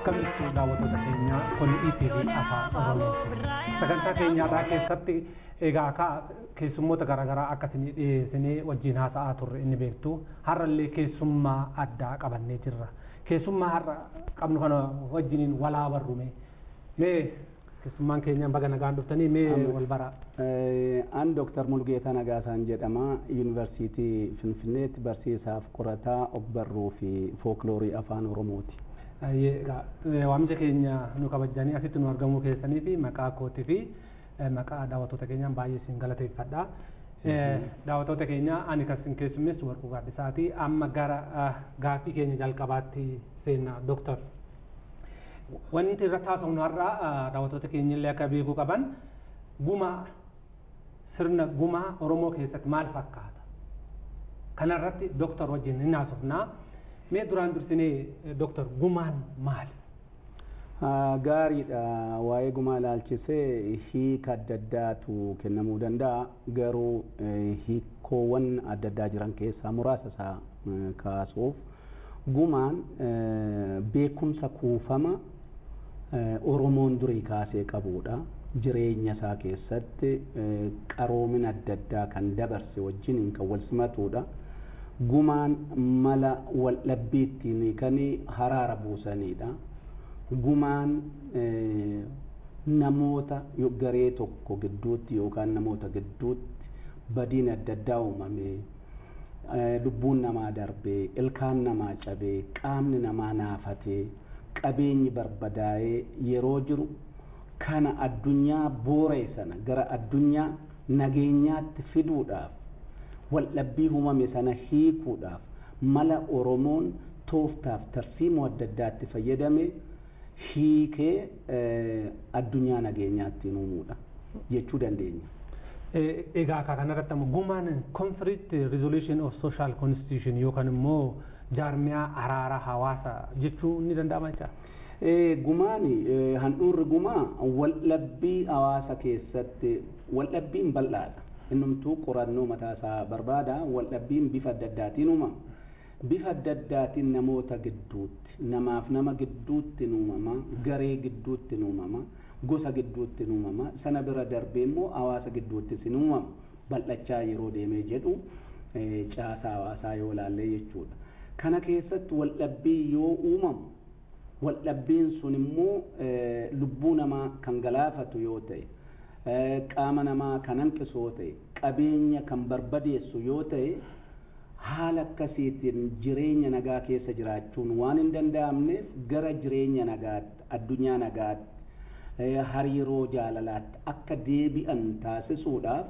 akkamitti daawwattoota keenya kun ETV afaan Oromoo sagantaa keenyarraa keessatti egaa keessummoota garaagaraa akkasiin dhiyeessinee wajjin haasa'aa turre inni beektu har'allee keessummaa addaa qabannee jirra. Keessummaa har'a qabnu kana wajjiniin walaa barrume mee keessummaan keenya baga nagaan dhuftanii mee wal bara. An Dr. Mulgeetaa Nagaasaan jedhama Yuunivarsiitii Finfinneetti barsiisaaf qorataa ogbarruu fi fookiloorii afaan Oromooti. Waamicha keenya nu kabajanii asitti nu argamuu keessanii fi maqaa kootii fi maqaa daawwattoota keenyaan baay'ee isin galateeffadha. Daawwattoota keenya ani kan isin keessummeessu Warquu Gaaddisaati. Amma gara gaaffii keenya jalqabaatti seenna Dr. Wanti irratti haasofnu har'a daawwattoota keenya illee akka beekuu qaban sirna gumaa Oromoo keessatti maal fakkaata? Kanarratti Dr. wajjin hin haasofnaa. Mee duraan dursinee Dr. gumaan maali? Gaariidha. Waa'ee gumaa ilaalchisee hiika adda addaatu kennamuu danda'a. Garuu hiikkoowwan adda addaa jiran keessaa muraasa isaa kaasuuf gumaan beekumsa kuufama Oromoon durii kaasee qabudha. Jireenya isaa keessatti qaroomina adda addaa kan dabarse wajjin kan wal simatudha. Gumaan mala waldhabbiittiin kan haraara buusanidha. Gumaan namoota garee tokko gidduutti yookaan namoota gidduutti badiin adda addaa uumame lubbuun namaa darbee ilkaan namaa cabee qaamni namaa naafatee qabeenyi barbadaa'ee yeroo jiru kana addunyaa booree sana gara addunyaa nageenyaatti fiduudhaaf waldhabbii uumame sana hiikuudhaaf mala Oromoon tooftaaf tarsiimoo adda addaatti fayyadame hiikee addunyaa nageenyaatti uumuudha jechuu dandeenya. Egaa akka kanarratti ammoo gumaan conflict resolution of social constitution yookaan immoo jaarmiyaa araara hawaasa jechuun ni danda'ama jecha. Gumaani handhuurri gumaa waldhabbii hawaasa keessatti waldhabbiin bal'aadha. Innumtuu qorannoo mataa isaa barbaada. Waldhabbiin bifa adda addaatiin uumama. Bifa adda addaatiin namoota gidduutti namaaf nama gidduutti uumama, garee gidduutti uumama, gosa gidduutti uumama, sana bira darbee immoo hawaasa gidduutti uumama. Bal'achaa yeroo deemee jedhu caasaa hawaasaa yoo ilaalle jechuudha. Kana keessatti waldhabbii yoo uumamu waldhabbiin sun immoo lubbuu namaa kan galaafatu yoo ta'e qaama namaa kan hanqisu yoo ta'e qabeenya kan barbadeessu yoo ta'e haala akkasiitiin jireenya nagaa keessa jiraachuun waan hin danda'amneef gara jireenya nagaatti addunyaa nagaatti hariiroo jaalalaatti akka deebi'an taasisuudhaaf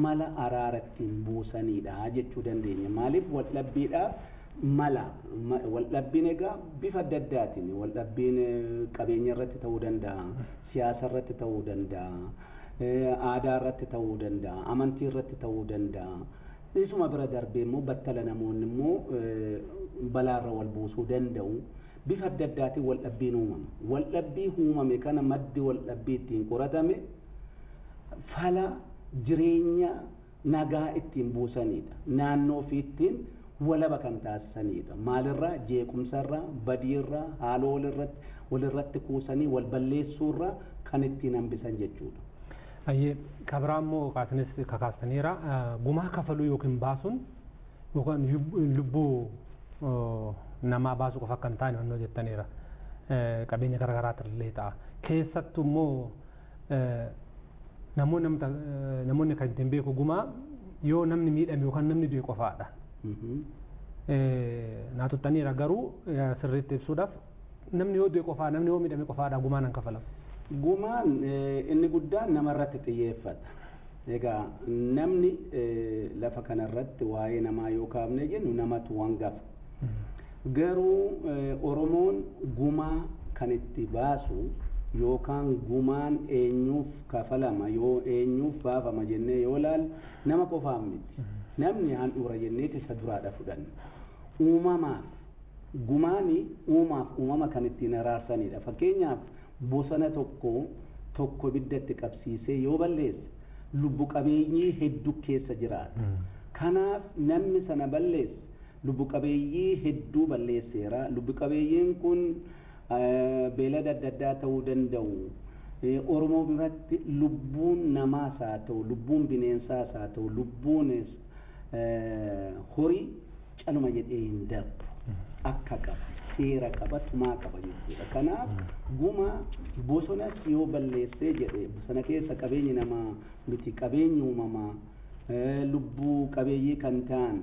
mala araara ittiin buusanidha jechuu dandeenya. Maaliif waldhabbiidhaaf mala waldhabbiin egaa bifa adda addaatiin waldhabbiin qabeenya irratti ta'uu danda'a, siyaasa irratti ta'uu danda'a, aadaa irratti ta'uu danda'a, amantii irratti ta'uu danda'a. Isuma bira darbee immoo battala namoonni immoo balaarra wal buusuu danda'u. Bifa adda addaatiin waldhabbiin uumama. Waldhabbii uumame kana maddi waldhabbii ittiin qoratame fala jireenya nagaa ittiin buusanidha. Naannoo fi ittiin walaba kan taasisanidha. Maalirraa jeequmsarraa badiirraa haaloo walirratti kuusanii wal balleessuurraa kan ittiin hambisan jechuudha. Ayyee kabiraammoo kaasinis kakaastaniira gumaa kafaluu yookiin baasuun yookaan lubbuu namaa baasuu qofa kan taane honnoo jettaniira qabeenya garaagaraatu illee ta'a. Keessattuu immoo namoonni kan ittiin beeku gumaa yoo namni miidhame yookaan namni du'e qofaadha. Naatuttaniira garuu sirriitti ibsuudhaaf namni yoo du'e qofaa namni yoo miidhame qofaadha gumaan hin kafalamu. Gumaan inni guddaan namarratti xiyyeeffata. Egaa namni lafa kanarratti waa'ee namaa yoo kaafne jennu namatu hangafa. Garuu Oromoon gumaa kan itti baasu yookaan gumaan eenyuuf kafalama yoo eenyuuf baafama jennee yoo ilaalu nama qofaaf miti. Namni handhuura jenneeti isa duraadha fudhanna. Uumamaaf gumaani uumama kan ittiin araarsanidha. Fakkeenyaaf bosona tokko ibiddatti qabsiisee yoo balleesse lubbu qabeeyyii hedduu keessa jiraata. Kanaaf namni sana balleesse lubbu qabeeyyii hedduu balleesseera. Lubbu qabeeyyiin kun beelada adda addaa ta'uu danda'u. Oromoo biratti lubbuun namaas haa ta'u lubbuun bineensaas haa ta'u lubbuun horii caluma jedhee hin darbu akka qaba seera qaba tumaa qaba jechuudha. Kanaaf guma bosonas yoo balleessee jedhe bosona keessa qabeenyi namaa miti qabeenyi uumamaa lubbuu qabeeyyii kan ta'an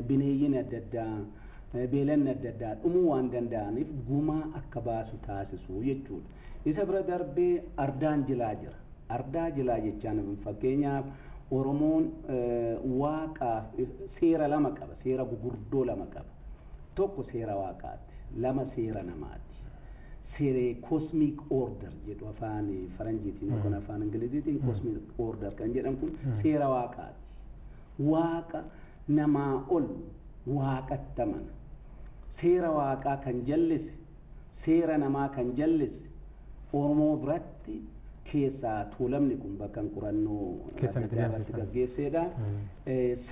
bineeyyiin adda addaa beelanni adda addaa dhumuu waan danda'aniif gumaa akka baasu taasisu jechuudha. Isa bira darbee ardaan jilaa jira. Ardaa jilaa jechaan fakkeenyaaf Oromoon waaqaaf seera lama qaba. Seera gurguddoo lama qaba. Tokko seera waaqaati. Lama seera namaati. Seera cosmic order jedhu afaan faranjiitiin yookaan afaan ingiliziitiin cosmic order kan jedhamu kun seera waaqaati. Waaqa namaa ol waaqatti amana. Seera waaqaa kan jallise seera namaa kan jallise Oromoo biratti keessaa tuulamni kun bakka qorannoo irratti gaggeesseedha.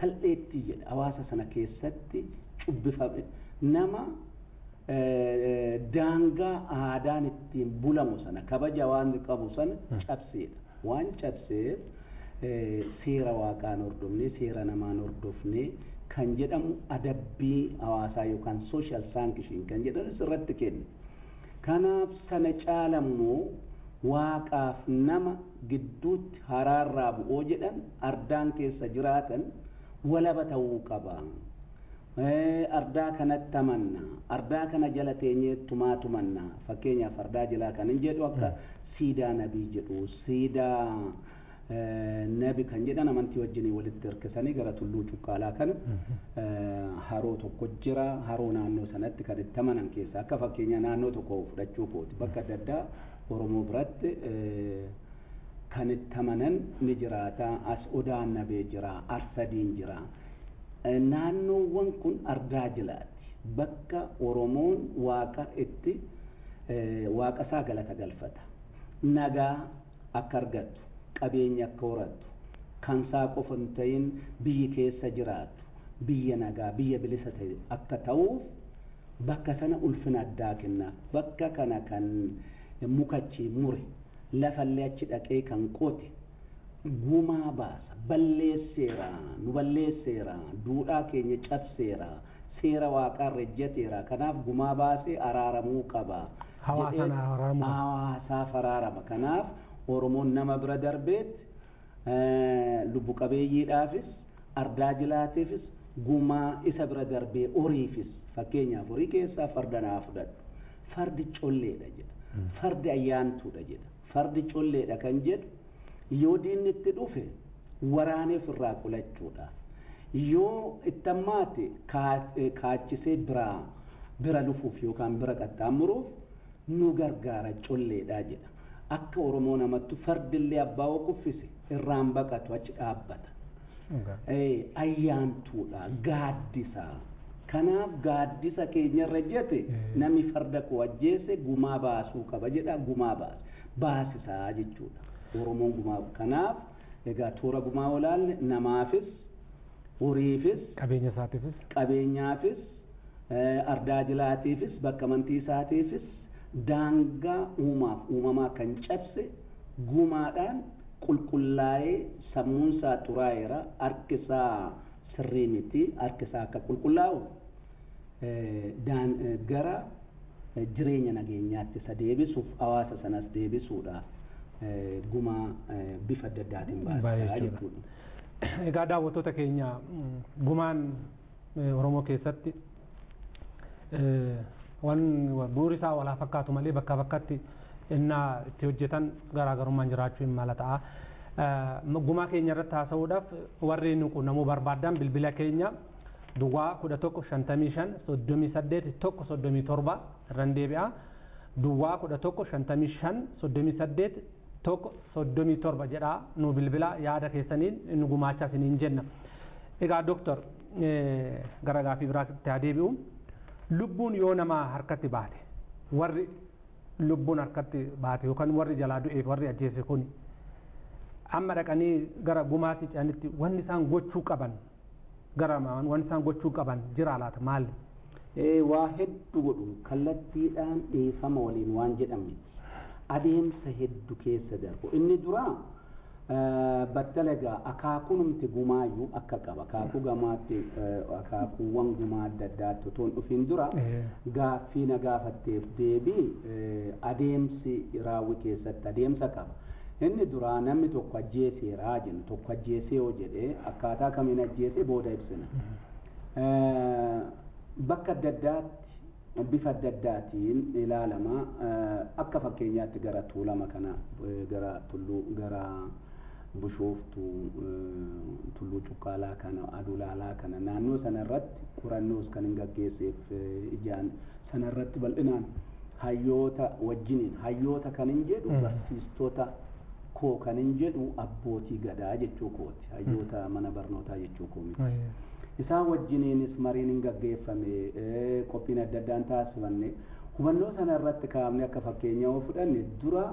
Salpheetti jedha hawaasa sana keessatti cubbifame nama daangaa aadaan ittiin bulamu sana kabaja waan qabu sana cabseedha. Waan cabseef seera waaqaan hordofne seera namaan hordofne kan jedhamu adabbii hawaasaa yookaan social sanction kan jedhamu irratti kenna. Kanaaf sana caalammoo waaqaaf nama gidduutti haraarraa bu'oo jedhan ardaan keessa jiraatan walaba ta'uu qaba. Ardaa kanatti amanna ardaa kana jala teenyee tumanna fakkeenyaaf ardaa jala kan hin jedhu akka siidaa nabii jedhu siidaa nabi kan jedhan amantii wajjinii walitti hirkisanii gara tulluu cuqqaalaa kana haroo tokko jira haroo naannoo sanatti kan itti amanan keessa akka fakkeenya naannoo tokko fudhachuu kooti bakka adda addaa Oromoo biratti kan itti amanan ni jiraata as odaan nabee jira arsadiin jira naannoowwan kun ardaa jilaati bakka Oromoon waaqa itti waaqa isaa galata galfata nagaa akka argattu qabeenya akka horattu kan isaa qofa hin ta'in biyyi keessa jiraatu biyya nagaa biyya bilisa ta'e akka ta'uuf bakka sana ulfina addaa kenna bakka kana kan mukachi mure lafallee achi dhaqee kan qote gumaa baasa balleesseera nu balleesseera duudhaa keenya cabseera seera waaqaa rejjateera kanaaf gumaa baasee araaramuu qaba hawaasaaf araarama kanaaf Oromoon nama bira darbeet lubbu qabeeyyiidhaafis ardaa jilaatiifis gumaa isa bira darbee horiifis fakkeenyaaf horii keessaa farda naa fudhadhu fardi colleedha jedha fardi ayyaantuudha jedha fardi colleedha kan jedhu yoo diinni itti dhufe waraaneef irraa qolachuudha yoo itti ammaate kaachisee bira dhufuuf yookaan bira qaxxaamuruuf nu gargaara colleedha jedha. Akka Oromoo namatti fardillee abbaa kuffise irraan baqatu achi dhaabbata. Ayyaantuudha gaaddisa. Kanaaf gaaddisa keenya irra jette namni farda koo ajjeese gumaa baasuu qaba jedha gumaa baasisaa jechuudha. Oromoon gumaa kanaaf egaa toora gumaa olaalle namaafis horiifis qabeenyaafis ardaa jilaatiifis bakka amantii isaatiifis daangaa uumamaa kan cabse gumaadhaan qulqullaa'ee sammuunsaa xuraa'eera harkisaa sirrii miti harkisaa akka qulqullaa'u gara jireenya nageenyaatti isa deebisuuf hawaasa sanas deebisuudhaaf gumaa bifa adda addaatiin baasaa jechuudha. Egaa daawwattoota keenya gumaan Oromoo keessatti waan bu'uuri isaa walaa fakkaatu malee bakka bakkatti innaa itti hojjetan garaagarummaan jiraachuu hin mala ta'a. Gumaa keenya irratti haasa'uudhaaf warri nu quunnamuu barbaadan bilbila keenya Duwwaa 115538 irraan deebi'a. Duwwaa 115538 jedhaa nu bilbila yaada keessaniin nu gumaachaa isiniin jenna. Egaa Dooktor gara gaafii biraatti haa deebi'u. Lubbuun yoo namaa harkatti baate warri lubbuun harkatti baate yookaan warri jalaa du'eef warri ajjeese kun amma dhaqanii gara gumaatti ce'anitti wanni isaan gochuu qaban gara wanni isaan gochuu qaban jira laata maali? waa hedduu godhu kallattiidhaan dhiifama waliin waan jedhamne adeemsa hedduu keessa darbu inni duraa battalagaa akaakunumti gumaayyuu akka qaba akaakuu gamaatti akaakuuwwan gumaa adda addaatti otoon dhufin dura gaaffii na gaafatteef deebii adeemsi raawwi keessatti adeemsa qaba inni duraa namni tokko ajjeeseeraa jennu tokko ajjeesee yoo jedhee akkaataa kamiin ajjeesee booda ibsina bakka adda addaatti bifa adda addaatiin ilaalama akka fakkeenyaatti gara tuulama kana gara tulluu gara bushooftu tulluu cuqqaalaa kana adulaalaa kana naannoo sanarratti qorannoos kan hin gaggeesseef ijaan sanarratti bal'inaan hayyoota wajjiniin hayyoota kan hin jedhu barsiistota koo kan hin jedhu abbootii gadaa jechuu kooti hayyoota mana barnootaa jechuu kooti isaan wajjiniinis mariin hin gaggeeffame qophiin adda addaan taasifanne hubannoo sanarratti kaa'amne akka fakkeenyaa yoo fudhanne dura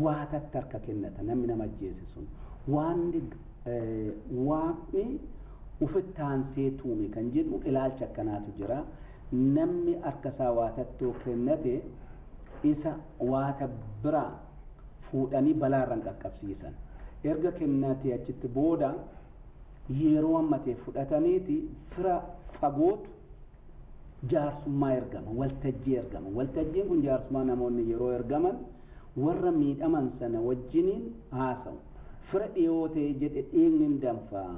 waatatti harka kennata namni nama ajjeese sun waaqni ufitti aansee tuume kan jedhu ilaalcha akkanaatu jira namni harka isaa waatattoo kennate isa waata biraa fuudhanii balaarran qaqqabsiisan erga kennatee achitti booda yeroo ammatee fudhataniiti fira fagootu jaarsummaa ergama waltajjiin kun jaarsummaa namoonni yeroo ergaman warra miidhaman sana wajjiniin haasa'u fira dhiyoo ta'e jedhe dhiigni danfaa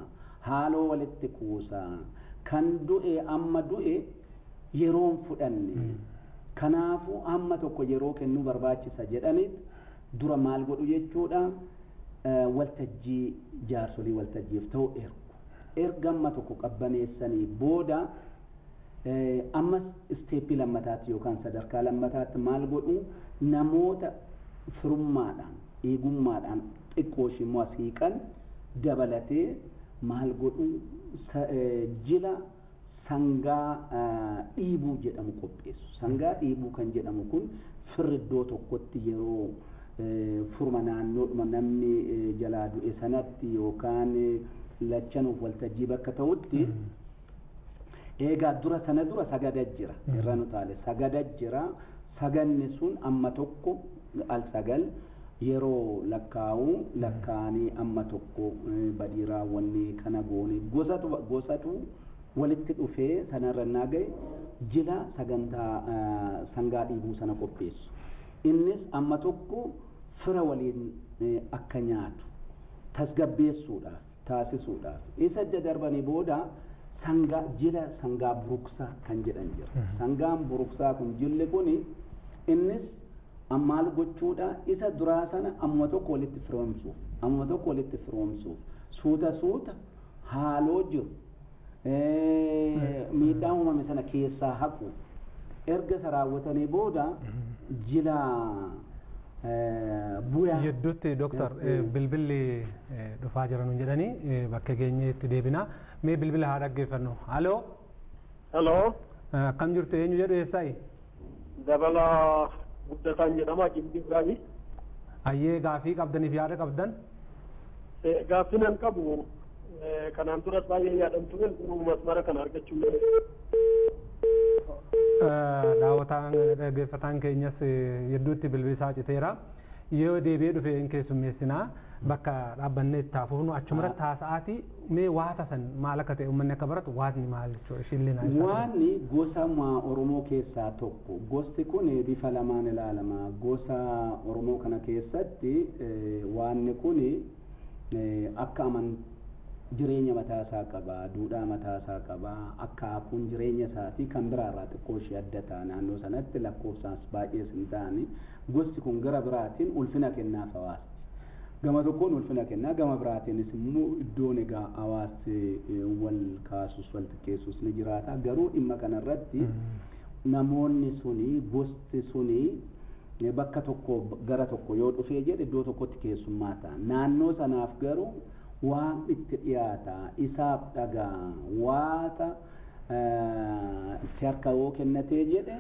haaloo walitti kuusaa kan du'e amma du'e yeroon fudhanne kanaafuu amma tokko yeroo kennuu barbaachisa jedhaniit dura maal godhu jechuudha waltajjii jaarsolii waltajjiif ta'u erga amma tokko qabbaneessanii booda ammas isteeppii lammataatti yookaan sadarkaa lammataatti maal godhu namoota firummaadhaan eegummaadhaan xiqqoosh immoo asiiqan dabalatee maal godhu jila sangaa dhiibuu jedhamu qopheessu sangaa dhiibuu kan jedhamu kun firri iddoo tokkotti yeroo furma naannoodhuma namni jalaa du'e sanatti yookaan lachanuuf waltajjii bakka ta'utti eegaa dura sana dura sagada jira irra nu taale sagada jira saganni sun amma tokko al sagal yeroo lakkaa'anii amma tokko badii raawwanne kana goone gosatu walitti dhufee sanarra naagaye jila sagantaa sangaa dhiibuu sana qopheessu innis amma tokko fira waliin akka nyaatu tasgabbeessuudhaaf taasisuudhaaf isa darbanii booda jila sangaa buruksaa kan jedhan jira sangaan buruksaa kun jilli kun innis ammaal gochuudha isa duraa sana amma tokko walitti firoomsuuf suuta haaloo jiru miidhaa uumame sana keessaa haqu erga isa raawwatanii booda jila bu'aa Yedduutti Dooktar bilbilli dhufaa jiran jedhanii bakka keenyatti deebina mee bilbila haa dhaggeeffannu haloo akkam jirtu eenyu jedhu eessaayi Dabalaa guddataan jedhama Jimbii Biraanii. Ayyee gaaffii qabdaniif yaada qabdan? Gaaffii nan qabu kanaan duras baay'ee yaadamtu masmara kana argachuu daawwataan dhaggeeffataan keenyas hedduutti bilbisaa citeera yoo deebi'ee dhufe hin keessummeessinaa bakka dhaabbannee itti hafuufnu achumarratti haasa'aatii mee waata san maal akka ta'e uummanni akka baratu waatni maal jechuudha shillinaa waanni gosa Oromoo keessaa tokko gosti kun bifa lamaan ilaalama gosa Oromoo kana keessatti waanni kun akka jireenya mataasaa qaba duudhaa mataasaa qaba akka kun jireenya isaatii kan biraarraa xiqqoo ishee adda ta'a naannoo sanatti lakkoofsaas baay'ee hin taane gosti kun gara biraatiin ulfina kennaaf hawaasti gama tokkoon ulfina kennaa gama biraatiinis immoo iddoon egaa hawaasti wal kaasus wal xiqqeessus ni jiraata garuu dhimma kanarratti namoonni suni gosti suni bakka tokko gara tokko yoo dhufee jedhe iddoo tokkotti keessummaa ta'a naannoo sanaaf garuu waan itti dhiyaata isaaf dhagaa waata harka yoo kennatee jedhe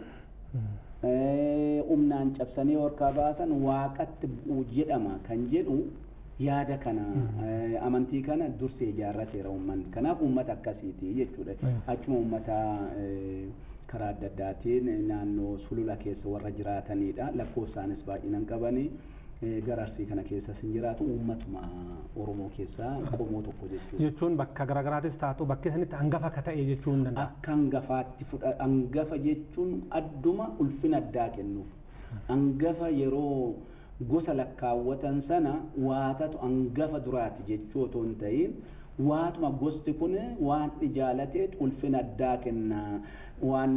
humnaan cabsanii harkaa baasan waaqatti bu'u jedhama kan jedhu yaada kana amantii kana dursee ijaarrateera uummanni kanaaf uummata akkasiiti jechuudha achuma uummata karaa adda addaatiin naannoo sulula keessa warra jiraatanidha. Lakkoofsaanis baay'inaan qabanii gara Arsii kana keessas hin jiraatu uummatuma Oromoo keessaa qomoo tokko jechuudha. Jechuun bakka garaagaraatis taatu bakki sanitti hangafa akka ta'e jechuun danda'a. Akka hangafaatti hangafa jechuun adduma ulfina addaa kennuuf. Hangafa yeroo gosa lakkaawwatan sana waatatu hangafa duraati jechuu otoo hin ta'in waatuma gosti kun waan jaalatee ulfina addaa kenna waan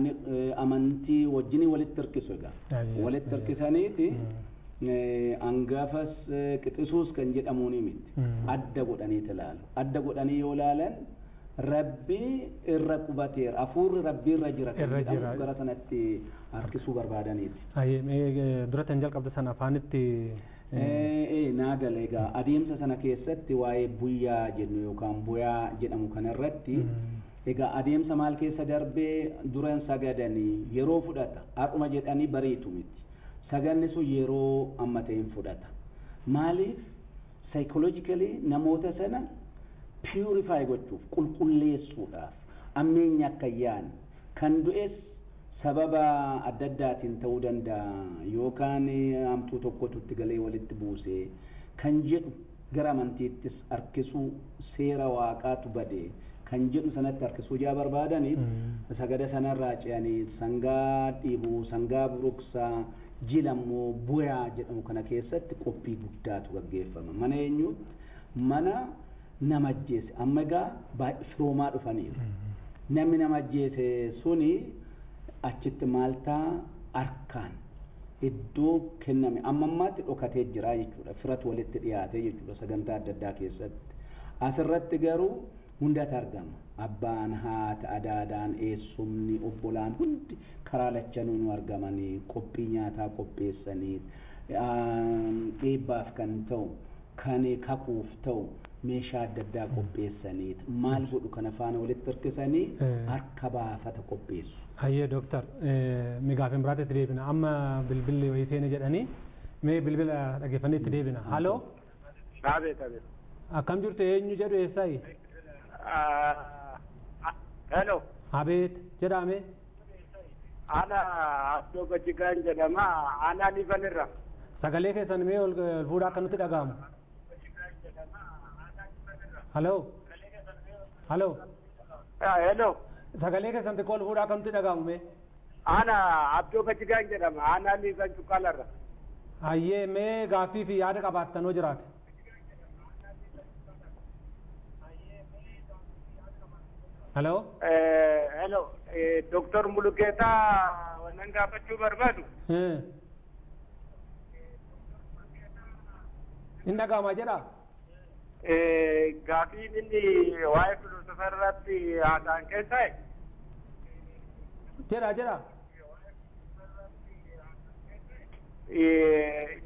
amantii wajjin walitti hirkisu egaa walitti hirkisaniiti hangafas qixisuus kan jedhamuun miti adda godhanii ilaalu adda godhanii yoo ilaalan rabbii irra qubateera hafuurri rabbii irra jira gara sanatti harkisuu barbaadaniiti. Dura tan jalqabda sana afaanitti naagale egaa adeemsa sana keessatti waa'ee buyyaa jennu yookaan buyaa jedhamu kanarratti egaa adeemsa maal keessa darbee duran sagadanii yeroo fudhata har'uma jedhanii bariitu miti saganni sun yeroo amma ta'een fudhata maaliif psychologically namoota sana purify gochuuf qulqulleessuudhaaf ammeenya akka yaan kan du'es sababa adda addaatiin ta'uu danda'a yookaan hamtuu tokkotu itti galee walitti buusee kan jedhu gara amantiittis harkisuu seera waaqaatu badee kan jedhu sanatti harkisuu jaa barbaadaniif sagada sanarraa ce'anii sangaa dhiibuu sangaa buruqsaa jilammoo buyaa jedhamu kana keessatti qophii guddaatu gaggeeffama mana eenyuutti mana nama ajjeese amma egaa baay'ee firoomaa dhufaniiru namni nama ajjeese suni achitti maaltaa harkaan iddoo kenname amma ammaatti dhokatee jira jechuudha firatu walitti dhiyaatee jechuudha sagantaa adda addaa keessatti asirratti garuu hundatu argama abbaan haata adaadaan eessumni obbolaan hundi karaa lachanuun argamanii qophii nyaataa qopheessanii eebbaaf kan ta'u kan kakuuf ta'u meeshaa adda addaa qopheessanii maal godhu kana faana walitti hirkisanii harka baafata qopheessu. Hayyee Dooktar migaafin biraatti itti deebina amma bilbilli wayii seene jedhanii mee bilbila dhaggeeffannee itti deebina. Haloo. Abeet abeet. Akkam jirtu eenyu jedhu eessaayi? Hello. Abeet jedhame. Ana Abdoo Gajigaan jedhama. Ana Libanirra. Sagalee keessan mee ol fuudhaa akka nutti dhaga'amu. Haloo. Haloo. Hello. Sagalee keessan xiqqoo ol fuudhaa akka nutti dhaga'amu mee. Ana Abdoo Gajigaan jedhama. Ana Liban Cuqqaalarra. Hayyee mee gaaffii fi yaada qabaattanoo jiraate. Hello. Hello. Dr. Muluketa wannan gaafachuu barbaadu. Inni dhaga'amaa jedha. Gaaffiin inni waa'ee filoosofa irratti haasa'an keessaa jedha jedha.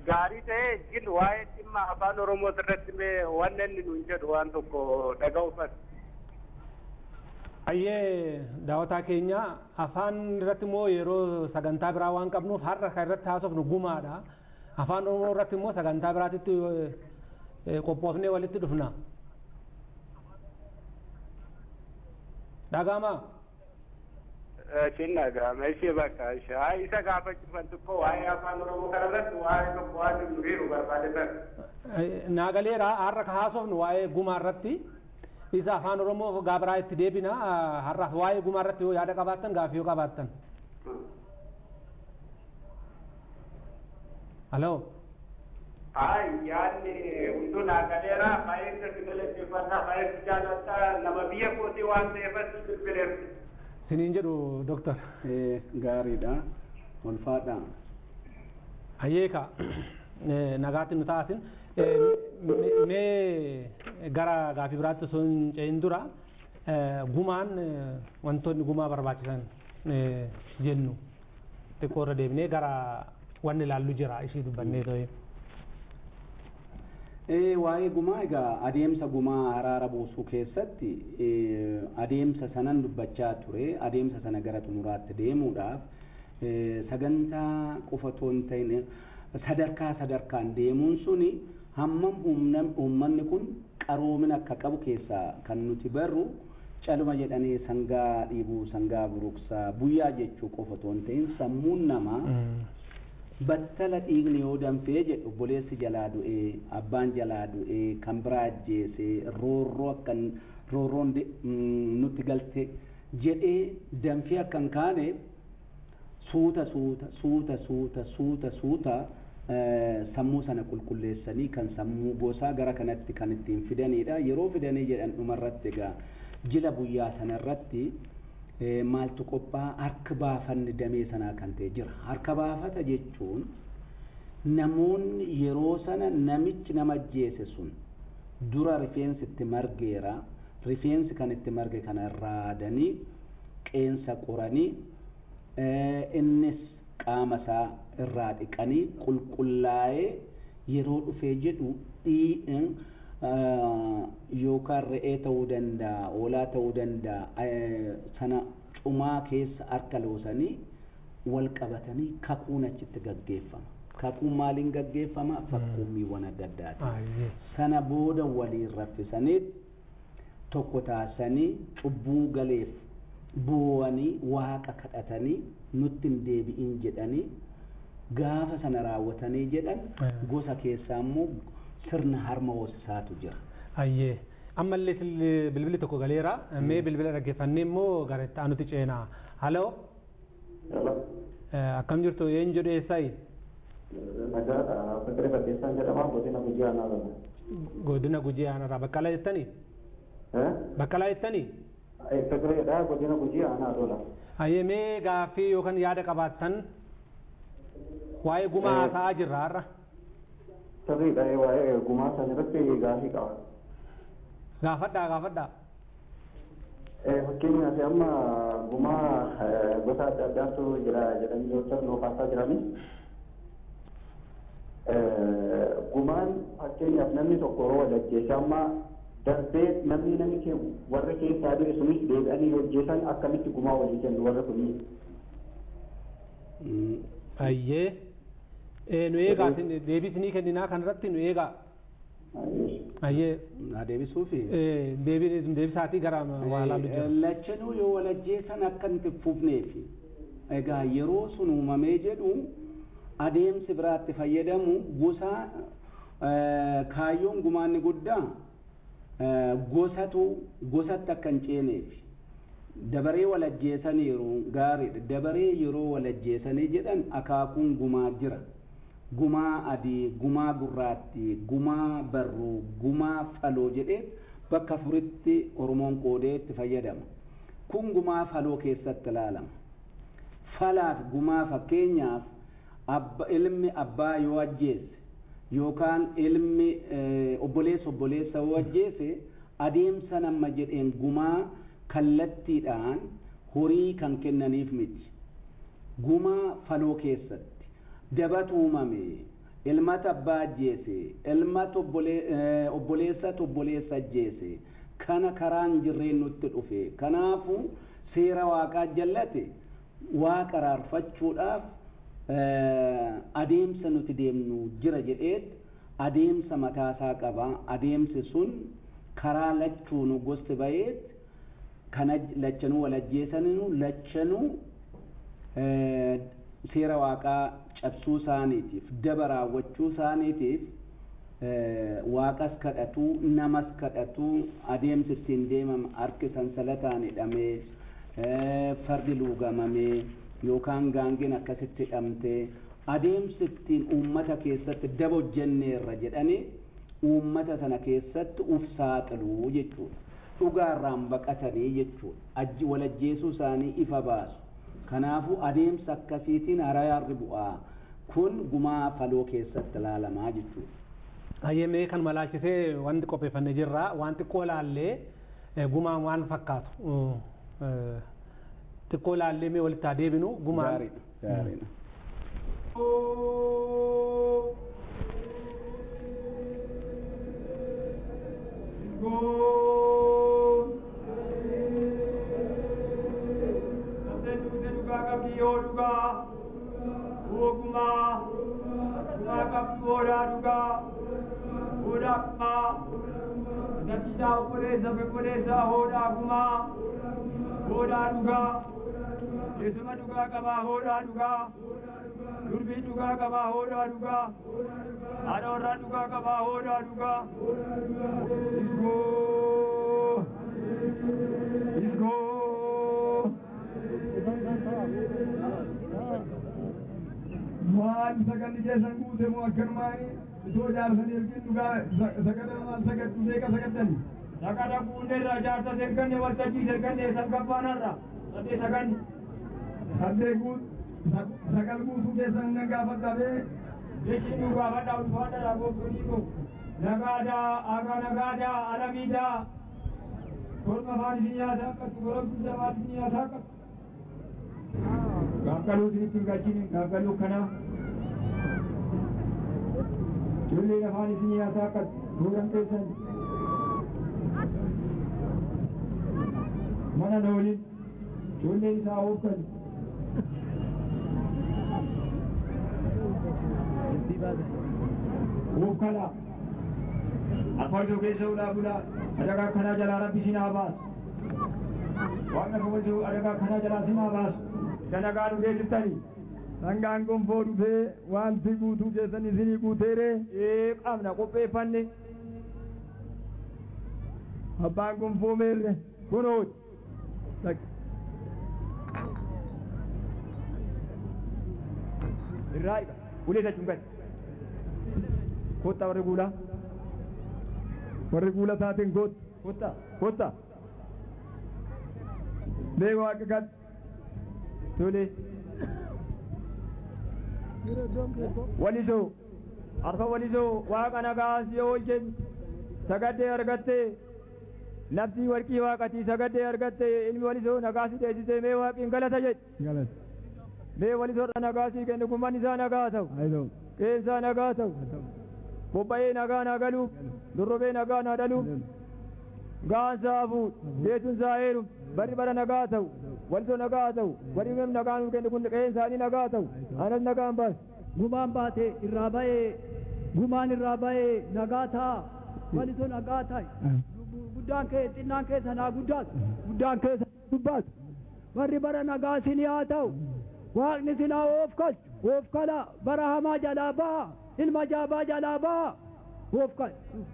Gaarii ta'ee jin waa'ee dhimma afaan Oromoo irratti waan inni nuun jedhu waan tokko dhaga'uufan. Hayyee daawwataa keenya afaan irratti immoo yeroo sagantaa biraa waan qabnuuf har'a kan irratti haasofnu gumaadha. Afaan Oromoo irratti immoo sagantaa biraatitti qophoofnee walitti dhufna. Dhaga'amaa? Cinna dhaga'ama ishee bakka ishee isa gaafachuufan tokko waa'ee afaan Oromoo kana irratti waa'ee tokko waan nu hiru barbaadetan. Naagaleera har'a kan haasofnu waa'ee gumaa irratti. Isa afaan Oromoo gaabiraa itti deebina har'a waa'ee gumaa irratti yoo yaada qabaattan gaaffii yoo qabaattan. Haloo. Yaadni hunduu naagaleera baay'ee galateeffannaa baay'ee jaallataa nama biyya kootii waan ta'eef bilbileef. Siniin jedhu Dooktar. Gaariidha. Ulfaadha. Hayyeeka nagaatti nu taasin. Mee gara gaaffii biraatti osoo hin ce'in dura gumaan wantoonni gumaa barbaachisan jennu xiqqoo irra deebinee gara wanni ilaallu jira ishii dubbannee ta'e. Waa'ee gumaa egaa adeemsa gumaa araara buusuu keessatti adeemsa sanan dubbachaa ture adeemsa sana gara xumuraatti deemuudhaaf sagantaa qofa otoo hin ta'in sadarkaan deemuun suni hammam uummanni kun qaroomina akka qabu keessaa kan nuti barru caluma jedhanii sangaa dhiibuu sangaa buruqsaa guyyaa jechuu qofa otoo hin ta'in sammuun namaa battala dhiigni yoo danfee jedhu obboleessi jalaa du'ee abbaan jalaa du'ee kan biraa ajjeesee roorroo akkan roorroon nutti galte jedhee danfee akkan kaane suuta sammuu sana qulqulleessanii kan sammuu gosaa gara kanatti kan ittiin fidanidha. Yeroo fidanii jedhan dhumarratti egaa jila guyyaa sanarratti maaltu qophaa'a harka baafanni damee sanaa kan ta'e jira. Harka baafata jechuun namoonni yeroo sana namichi nama ajjeese sun dura rifeensi itti margeera. Rifeensi kan itti marge kana raadanii qeensa qoranii innis qaama isaa irraa dhiqanii qulqullaa'ee yeroo dhufee jedhu yookaan re'ee ta'uu danda'a, hoolaa ta'uu danda'a, sana cumaa keessa harka loosanii wal qabatanii kakuun achitti gaggeeffama. Kakuun maaliin gaggeeffama? Fakkuummiiwwan adda addaati. Sana booda waliin raffisanii tokko taasisanii cubbuu galeef bu'anii waaqa kadhatanii nutti hin deebi'in jedhanii gaafa sana raawwatanii jedhan gosa keessaa immoo sirna harma hoosisaatu jira. Ayyee ammallee bilbilli tokko galeera mee bilbila dhaggeeffannee immoo gara itti aanutti ceenaa. Haloo akkam jirtu eenyu jedhu eessayi? Nagaadha Fiqiree Fakkeessaan jedhama godina Gujii Aanaa. Godina Gujii Aanaa Baqqalaa jettanii? Baqqalaa jettanii? Fiqireedha godina Gujii Aanaa lola. Ayyee mee gaaffii yookaan yaada qabaattan waa'ee gumaa haasa'aa jirra har'a. Sirriidha waa'ee gumaa san irratti gaaffii qaba. Gaafadhaa. Fakkeenyaaf amma gumaa gosa adda addaatu jira jedhanii yoo ta'u kaasaa jiranii. Gumaan fakkeenyaaf namni tokko yeroo wal ajjeese amma darbee namni warra keessaa du'e sunis deebi'anii hojjetan akkamitti gumaa walii kennu warra kunii. Ayyee nu eegaa deebisinii kenninaa kanarratti nu eegaa. Ayyee deebisuufi deebisaatii gara waalaa jira. Lachanuu yoo wal ajjeesan akka hin fufneefi egaa yeroo sun uumamee jedhu adeemsi biraatti fayyadamu gosa kaayyoon gumaanni guddaa gosatti akka hin ceeneef dabaree wal ajjeesaniiru gaariidha. Dabaree yeroo wal ajjeesanii jedhan akaakuun gumaa jira. Gumaa adii, gumaa gurraattii, gumaa barruu, gumaa faloo jedhee bakka afuritti Oromoon qoodee itti fayyadama. Kun gumaa faloo keessatti ilaalama. Falaaf gumaa fakkeenyaaf ilmi abbaa yoo ajjeese yookaan ilmi obboleessa yoo ajjeese adeemsa nama jedheen gumaa kallattiidhaan horii kan kennaniif miti. Gumaa faloo keessatti dabatu uumame ilmata abbaa ajjeese ilmata obboleessa ajjeese kana karaan jirreen nutti dhufe kanaafu seera waaqaa jallate waaqa raarfachuudhaaf adeemsa nuti deemnu jira jedheet adeemsa mataasaa qaba. Adeemsi sun karaa lachuunu gosti bayeet kana lachanuu wal ajjeesaniinu lachanuu seera waaqaa cabsuu isaaniitiif daba raawwachuu isaaniitiif waaqas kadhatu namas kadhatu adeemsi ittiin deemama harki sansalataan hidhamee fardi luugamamee yookaan gaangeen akkasitti hidhamtee adeemsi ittiin uummata keessatti daba hojjenneerra jedhanii uummata sana keessatti uf saaxiluu jechuudha. Dhugaarraan baqatanii jechuudha. Wal ajjeesuu isaanii ifa baasu. Kanaafuu adeemsa akkasiitiin harayaarri bu'aa kun gumaa faloo keessatti ilaalamaa jechuudha. Ayyemee kan malaachisee wanti qopheeffannee jirra. Wanti xiqqoo laallee gumaa waan fakkaatu. Xiqqoo laallee mee walitti haa deebinu gumaan. Gaariidha. Natiijaa obboleessa hoodhaa gumaa hoodhaa dhugaa keessuma dhugaa qabaa hoodhaa dhugaa durbii dhugaa qabaa hoodhaa dhugaa haadha warraa dhugaa qabaa hoodhaa dhugaa Isgoo waan saganni keessan guute moo akkanumaani itoo jaarsanii ergiin dhugaa sagadamaan sagaddu deeqa sagaddani sagada guundeerra jaarsa serganne waltajjii serganne salgabbaanarra sadee saganni sagal guutuu keessan na gaafadhabee jechiin nu gaafadhaa ulfaadhaa gooftonii nagaadaa aga nagaadaa alamiidaa kolma afaan isin nyaataa akkattu goromtu jamaat isin nyaataa akkattu gaafgaluu isinitti hin galchini gaafgaluu kanaa ijoolleen afaan isin nyaataa akkattu suuran keessan mana noolin ijoolleen isaa hoofkan hoofkala afardoo keessa ulaa bulaa adagaa kanaa jalaa rabbi sinaa baas waaqna kabajuu adagaa kanaa jalaa sinaa baas danagaa dhufee jirtanii sangaan gonfoo dhufee wanti guutuu keessan isinii guuteeree qabna qopheeffanne abbaan gonfoo meerre kunooti irraa ulee jechuun gadi kottaa warri guulaa taateen kottaa beekoo akka gad tole walisoo arfa walisoo waaqa nagaa si oolchen sagaddee argattee naftii warqii waaqatii sagaddee argattee ilmi walisoo nagaa si deessisee mee waaqiin galata jedhe mee walisoodha nagaa sii kenne gumman isaa nagaa ta'u qeensaa nagaa ta'u bobba'ee nagaa naa galuuf durrobee nagaa naa dhaluuf gaansaa hafuudha deetunsaa heeruuf barri bara nagaa ta'u walisoo nagaa ta'u warri meem nagaa nuu kenne kun qeensaanii nagaa ta'u anas nagaan baas gumaan baate irraa ba'ee gumaan irraa ba'ee nagaa ta'a walisoo nagaa ta'i guddaan kee xinnaan keessa naa guddaan keessa dubbaatu warri bara nagaa sinii haa ta'u waaqni sinaa of kala bara hamaa jalaa baha ilma jaabaa jalaa baha of kala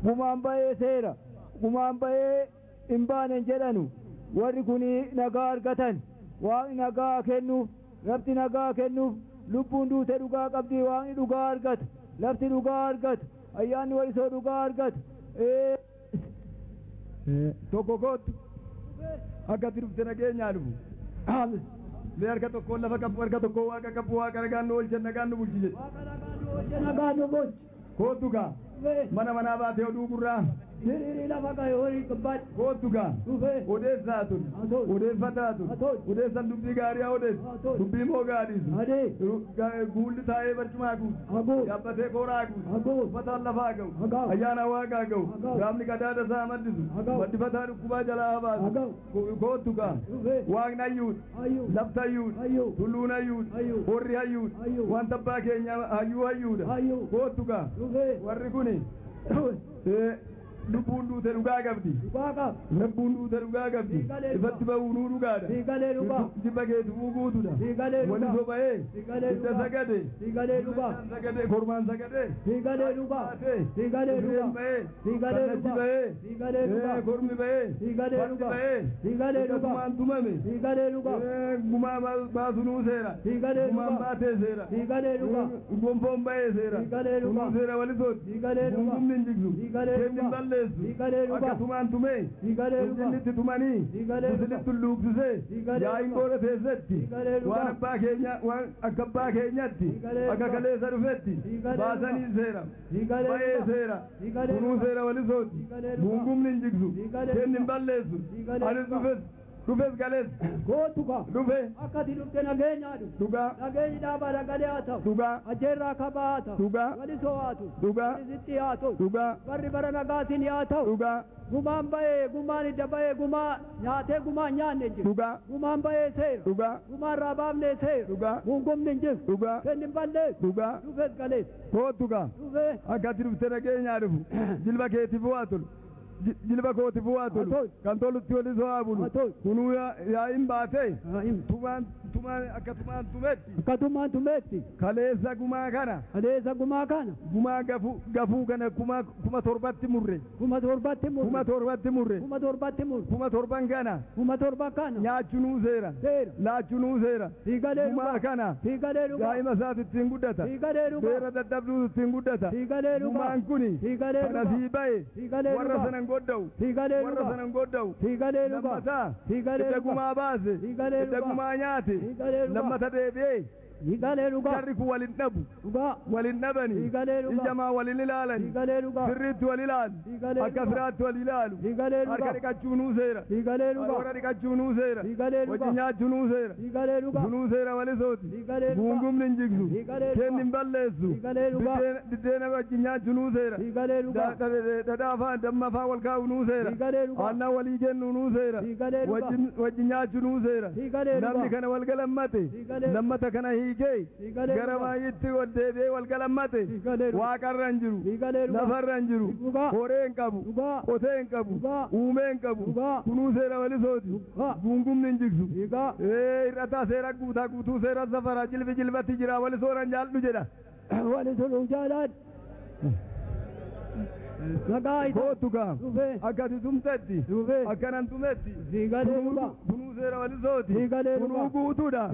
gumaan ba'ee seera gumaan ba'ee hin baanen jedhanu warri kuni nagaa argatan waaqni nagaa kennuuf lafti nagaa kennuuf lubbuun duute dhugaa qabdi waaqni dhugaa argata lafti dhugaa argata ayyaanni walisoo dhugaa argata tokko kootu akkatti dhufte nageenyaa dhufu mee harka tokkoon lafa qabu harka tokko waaqa qabu waaqa nagaan nu oolche nagaan nu bulchi jedhe nagaan nu bulchi kootu gaa mana manaa baatee oduu gurraa hiriirii lafa qabe horii qabbaadhe kootu gaa odeessaa tun odeeffataa tun odeessan dubbii gaarii haa odeessu dubbii moo gaadhiisu guulli taa'ee barcumaa guutu yaabbatee kooraa guutu uffataan lafaa ga'u ayyaana waaqaa ga'u gaafni qadaada isaa maddisu maddifataa dhukkubaa jalaa habaasu kootu gaa waaqni hayyuudha lafti hayyuudha tulluun hayyuudha horri hayyuudha waan tabbaa keenya hayyuu hayyuudha kootu gaa warri kuni lubbuun duute dhugaa qabdi lubbuun duute dhugaa qabdi ifatti ba'uu nuu dhugaadha jibba keetu guutuudha walisoo ba'ee idda sagade sagade kormaan sagade irreen ba'ee sannachi ba'ee kormi ba'ee fatti ba'ee iddatumaan tumame gumaa baasu nuu seera gumaan baatee seera gonfoon ba'ee seera nuu seera walisooti gungumni hin jigsu kenni hin balleessu akkasumaan tumee musliimitti tumanii musliimitti luuqsisee yaa'iin booda teessetti waan abbaa keenya waan akka abbaa keenyatti akka kaleessa dhufetti baasanii seera ba'ee seera kunuu seera walisooti gungumni hin jigsu kenni hin balleessu anis dhufes galees kootuka dhufe akkati dhufte nageenyaa dhufu dhugaa nageenyi dhaabaa dhagalee haa ta'u dhugaa ajeerraa kabaa haa ta'u dhugaa walisoo haa ta'u dhugaa walizitti haa ta'u dhugaa barri bara nagaatiin haa ta'u dhugaa gumaan ba'ee gumaan idda ba'ee gumaa nyaatee gumaan nyaanne jiru dhugaa gumaan ba'ee seera dhugaa gumaan irraa baafnee seera dhugaa gungumni hin jiru dhugaa kenni hin balleessu dhugaa dhufes galees kootuka dhufe akkati dhufte nageenyaa dhufu jilba keetiif waa tolu jilba kooti bu'aa tolu kan tolutti wali so'aa bulu kunuu yaa'iin baatee tumaan akka tumaan tumetti kaleessa gumaa kana gumaa gafuu kana kuma torbatti murre kuma torban kana nyaachuu nuu seera laachuu nuu seera gumaa kana daa'ima isaati ittiin guddata beera dadhabduu ittiin guddata gumaan kuni kana sii baye warra sanan godda'u lammataa edda gumaa baase edda gumaa nyaate lammata deebi'ee jarri kun walin dhabu walin dhabani ijamaa walin ilaalani sirriitti wal ilaalu akka firaatti wal ilaalu harka dhiqachuu nuu seera warra dhiqachuu nuu seera wajji nyaachuu nuu seera sunuu seera walisooti guungumni hin jigsu kenni hin balleessu biddeena wajji nyaachuu nuu seera dhadhaafaan dammafaan wal kaa'u nuu seera aannan walii kennu nuu seera wajji nyaachuu nuu seera namni kana wal galammate lammata kana gara baay'eetti wal deebi'ee wal galammate waaqarra hin jiru lafarra hin jiru horee hin qabu qotee hin qabu uumee hin qabu kunuu seera walisooti guungumni hin jigsu hir'ataa seera guutuu seera safaraa jilbatti jira walisooran jaallu jedha walisoon jaalaan kootu gaam akkati tumtetti akkanan tumetti kunuu seera walisooti kunuu guutuudha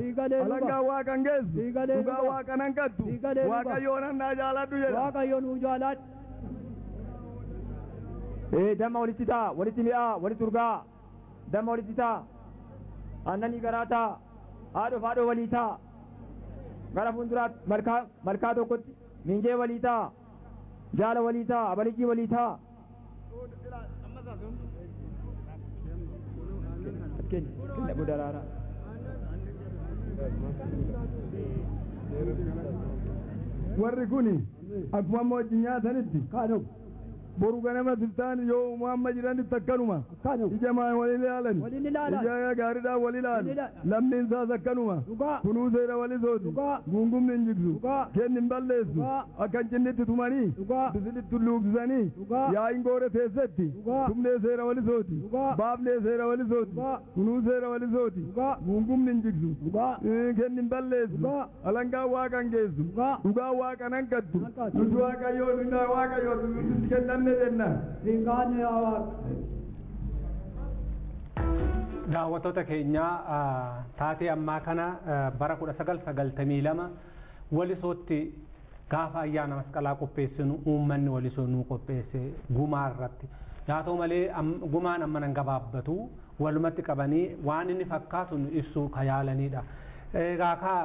alangaa waaqan geessu dhugaa waaqanan gaddu waaqayyoon annaa jaaladhu jedha waaqayyoon uu jaaladhu damma walitti taa walitti mi'aa walitti urgaa damma walitti taa annanii garaa taa haadhoo walii taa gara fuulduraatti malkaa tokkotti minjee walii taa jaala walii taa abalijii walii taa warri kuni akkuma amma wajjin nyaatanitti boru ganama sultaan yoo Muhammad jiranitti akkanuma ijamaa wal ilaalan ija gaariidhaan wal ilaalu lammiin isaas akkanuma kunuu seera walisooti guungumni hin jigsu kenni hin balleessu akkan cinnitti tumanii bisilitti luuqsisanii yaa'iin goore teessetti tumnee seera walisooti baafnee seera walisooti kunuu seera walisooti guungumni hin jigsu kenni hin balleessu alangaan waaqan geessu dhugaa waaqan hanqattu nuti waaqayyoo nuti kennan daawwattoota keenya taatee ammaa kana bara 1992 walisootti gaafa ayyaana masqalaa qopheessinu uummanni walisoo nuu qopheesse gumaa irratti yaa ta'u malee gumaan amma nan gabaabbatu walumatti qabanii waan inni fakkaatu nu ibsu kayaalanidha. Egaa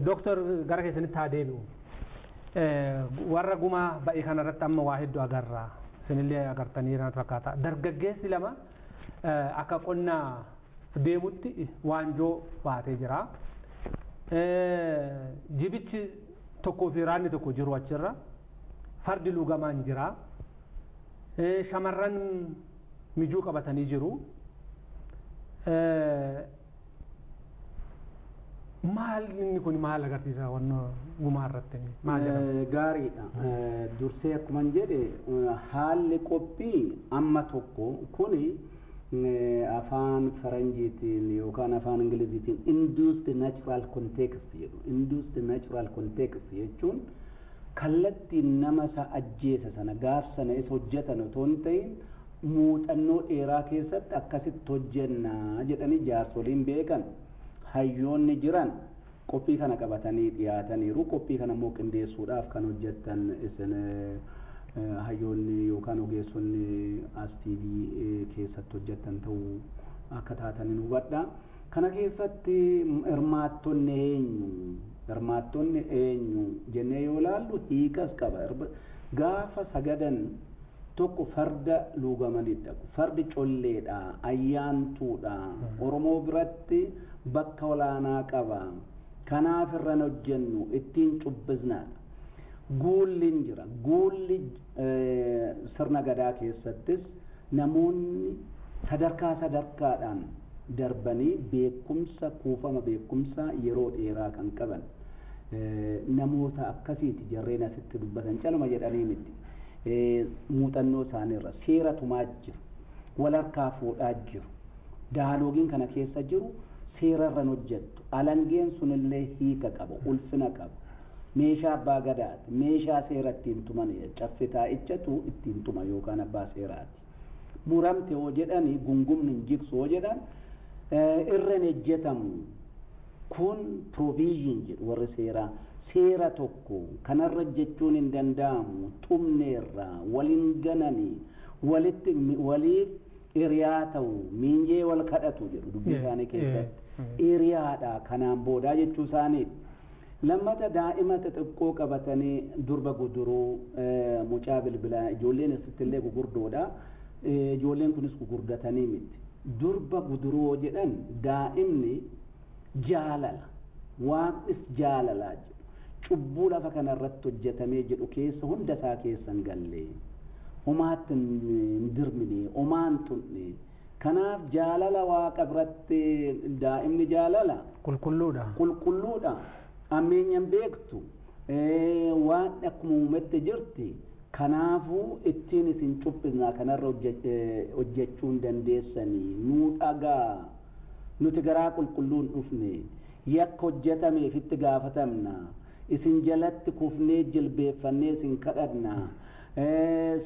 Dr. gara keessanitti haa deebi'u. Warra gumaa ba'ii kanarratti amma waa hedduu agarra. Sinillee agartaniiraan fakkaata. Dargaggeessi lama akka qonnaa deemutti waanjoo baatee jira. Jibichi tokkoo fi raanni tokko jiru achirra. Fardi lugamaan jira. Shamarran mijuu qabatanii jiru. Maal inni kun maal agarsiisa wanno gumaa irratti maal jedhama? Gaariidha. Dursee akkuma jedhe haalli qophii amma tokko kuni afaan faranjiitiin yookaan afaan ingiliziitiin induced natural context jedhu. Induced natural context jechuun kallattiin nama isa ajjeesa sana gaaf sana isa hojjetan otoo hin ta'in muuxannoo dheeraa keessatti akkasitti hojjenna jedhanii jaarsoliin beekan. Hayyoonni jiran qophii kana qabatanii dhiyaataniiru. Qophii kana immoo qindeessuudhaaf kan hojjettan isin hayyoonni yookaan ogeessonni as TV keessatti hojjettan ta'uu akka taataniin hubadha. Kana keessatti hirmaattonni eenyu jennee yoo ilaallu hiikas qaba. Gaafa sagadan tokko farda luugamanidha. Fardi colleedha, ayyaantuudha. Oromoo biratti bakka olaanaa qaba. Kanaaf irraan hojjennu ittiin cubbisnaadha. Guulli hin jira. Guulli sirna gadaa keessattis namoonni sadarkaadhaan darbanii beekumsa kuufama beekumsaa yeroo dheeraa kan qaban namoota akkasiiti jarreen asitti dubbatan calma jedhanii miti. muuxannoo isaaniirra seera tumaa jiru wal harkaa fuudhaa jiru daaloogiin kana keessa jiru seerarran hojjettu alangeen sunillee hiika qaba ulfina qaba meeshaa abbaa gadaati meeshaa seera ittiin tuman caffitaa ichatu ittiin tuma yookaan abbaa seeraati muramte hoo jedhani gungumni hin jigsu hoo jedhan irran ejjetamu kun provision jedhu warri seeraa seera tokko kanarra jechuun hin danda'amu tumneerra waliin gananii waliif hiriyaa ta'u miinjee wal kadhatu jedhu dubbii isaanii keessatti hiriyaadha kanaan boodaa jechuu isaaniiti. Lammata daa'ima xixiqqoo qabatanii durba guduruu mucaa bilbilaa ijoolleen asittillee gugurdoodha ijoolleen kunis gugurdatanii miti durba guduruu jedhan daa'imni jaalala waaqnis jaalalaa jedhu cubbuu lafa kanarratti hojjetamee jedhu keessa hunda isaa keessan gallee homaatti hin dirmine homaan tunne kanaaf jaalala waaqa biratti daa'imni jaalala qulqulluudha ammeenyan beektu waan akkuma uumette jirti kanaafuu ittiin isin cubbisaa kanarra hojjechuun dandeessanii nuu dhagaa nuti garaa qulqulluun dhufne yakka hojjetameef itti gaafatamna isin jalatti kufnee jilbeeffannee isin kadhanna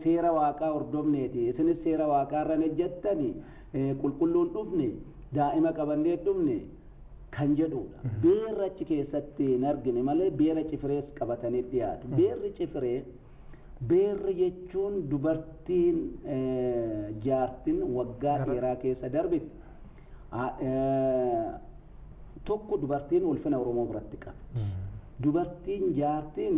seera waaqaa hordofneeti isinis seera waaqaarra hojjettani qulqulluun dhufne daa'ima qabannee dhufne kan jedhudha beerra achi keessatti hin argine malee beera cifirees qabatanii dhiyaatu beerri cifiree beerri jechuun dubartiin jaartin waggaa dheeraa keessa darbite tokko dubartiin ulfina oromoo biratti qabdi dubartiin jaartiin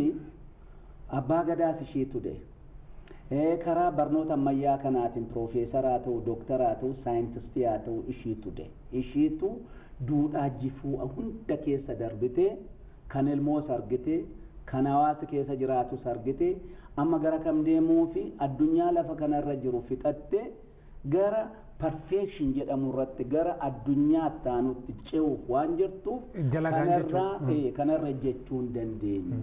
abbaa gadaas ishiitu ta'e karaa barnoota ammayyaa kanaatiin piroofeesaraa ta'u dooktaraa ta'u saayintistii haa ta'u ishiitu ta'e ishiitu duudhaa jifuu hunda keessa darbite kan ilmoos argite kan hawaasa keessa jiraatus argite amma gara kam deemuu fi addunyaa lafa kanarra jiru fixatte gara perfection jedhamu irratti gara addunyaa taanutti ce'uuf waan jirtuuf kanarra jechuun dandeenyu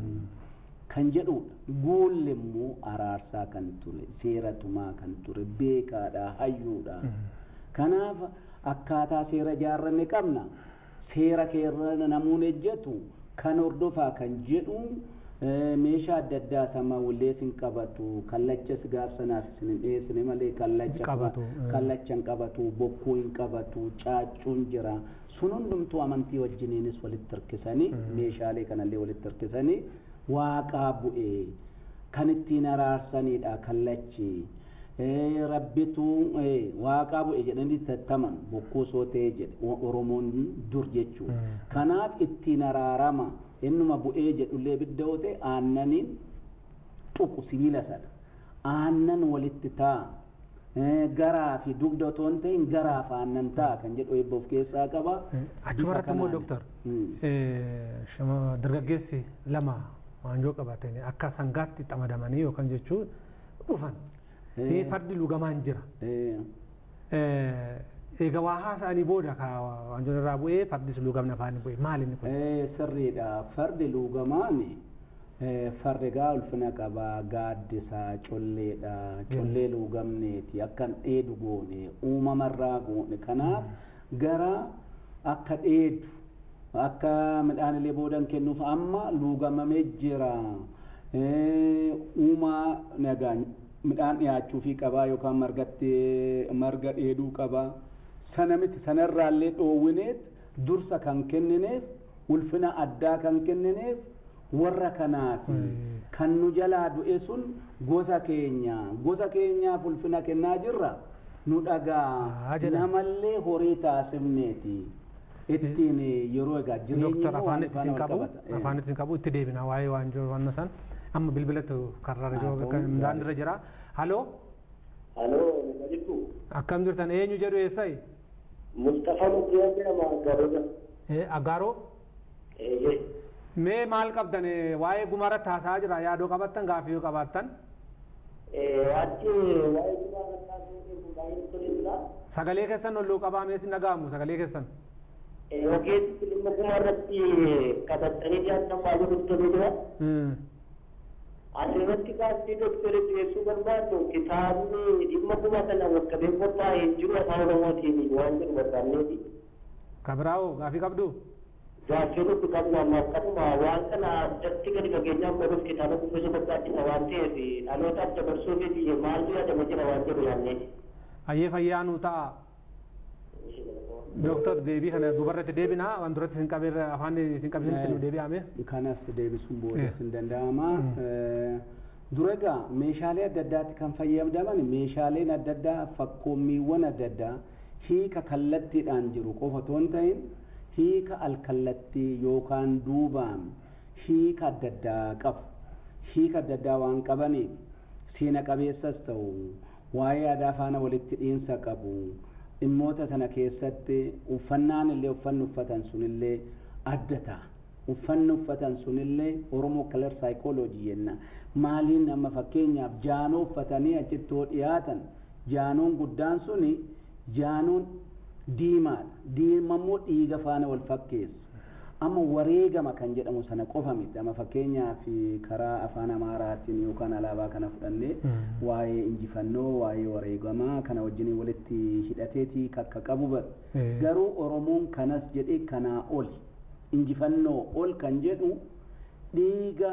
kan jedhudha guulli immoo araarsaa kan ture seeratumaa kan ture beekaadha hayyuudha kanaaf akkaataa seera jaarranne qabna seera keerra namuun ejjetu kan hordofaa kan jedhu meeshaa adda addaa sama willeesin qabatu kallachas gaafsanaaf isin hin dhiyeessine malee kallacha hin qabatu bokkuu hin qabatu caaccuun jira sun hundumtuu amantii wajjiniinis walitti hirkisanii meeshaalee kanallee walitti hirkisanii waaqaa bu'ee kan ittiin araarsanidha kallachi rabbitu waaqaa bu'e jedhanii tattaman bokkuu sootee jedhe oromoon dur jechuu kanaaf ittiin araarama innuma bu'ee jedhullee biddoote aannaniin tuqu sibiila sana aannan walitti ta'a garaa fi dugda otoo hin ta'in garaaf aannan ta'a kan jedhu eebba of keessaa qaba. Achumarratti immoo dooktar dargaggeessi lama waanjoo qabatanii akka sangaatti xamadamanii yookaan jechuun dhufan. Fardi lugamaan jira. Egaa waa haasa'anii booda waanjoon irraa bu'ee fardis lugamna afaanii bu'ee maali inni kun? Sirriidha. Fardi lugamaan fardi gaa ulfina qabaa gaaddisaa colleedha. Collee lugamneeti akkan dheedu goone uumamarraa goone kanaaf gara akka dheedu akka midhaanilee boodan kennuuf amma lugamamee jira. Uumaa nagaan midhaan dhiyaachuu fi qabaa yookaan marga dheeduu qabaa sana miti sanarraallee dhoowwineet dursa kan kennineef ulfina addaa kan kennineef warra kanaaf kan nu jalaa du'e sun gosa keenyaaf ulfina kennaa jirra nu dhagaa namallee horii taasifneeti ittiin yeroo egaa jireenya afaan ittiin qabu itti deebina waa'ee waanjoo waan san amma bilbilatu karra midhaan irra jira haloo akkam jirtan eenyu jedhu eessayi Mustafa Mukiyyaa jedhama Agaaroodha. Agaaroo? Mee maal qabdan waa'ee gumaarratti haasa'aa jira yaadoo qabattan gaaffii yoo qabaattan? Achi waa'ee gumaarratti haasa'uu baay'ee toleera. Sagalee keessan olluu qabaa mee si dhaga'amu sagalee keessan? Ogeessi dhimma gumaarratti qabattanii dhiyaatan baay'ee tolee jira. asirratti kaastii doktori dhiyeessuu barbaaddu kitaabni dhimma kuma kana bakka beekotaa hin jiru afaan oromootiin waan jedhu barbaanneeti. Kabiraa'oo gaafii qabdu? Gaaffii nuti qabnu ammaaf qabuma waan kana addatti gadi fageenyaan baruuf kitaaba dubbisuu barbaachisa waan ta'eef dhalootaaf dabarsuufi maaltu yaadama jira waan jedhu yaadneeti. Hayyee fayyaa nuu ta'a. Doktor deebii kana dubarratti deebinaa waan duratti sin qabeerra afaan sin qabsiisatti nu deebi'ame. Kanas deebisuun booda sin danda'ama. Dura egaa meeshaalee adda addaatti kan fayyadaman meeshaaleen adda addaa fakkoommiiwwan adda addaa hiika kallattiidhaan jiru qofa otoo hin ta'in hiika alkallattii yookaan duubaan hiika adda addaa qabu. Hiika adda addaa waan qabaniif seena qabeessas ta'u waa'ee aadaa faana walitti dhiinsa qabu. Dhimmoota sana keessatti uffannaan illee uffanni uffatan sunillee adda ta'a. Uffanni uffatan sunillee Oromoo kalar saayikooloojii jenna. Maaliin amma fakkeenyaaf jaanoo uffatanii achitti dhiyaatan jaanoon guddaan suni jaanuun diimaadha. Diimammoo dhiiga faana wal fakkeessu. Amma wareegama kan jedhamu sana qofa miti. Amma fakkeenyaaf karaa afaan Amaaraatiin yookaan alaabaa kana fudhannee waa'ee injifannoo waa'ee wareegamaa kana wajjin walitti hidhateetii akka qabu garuu Oromoon kanas jedhee kanaa ol injifannoo ol kan jedhu dhiiga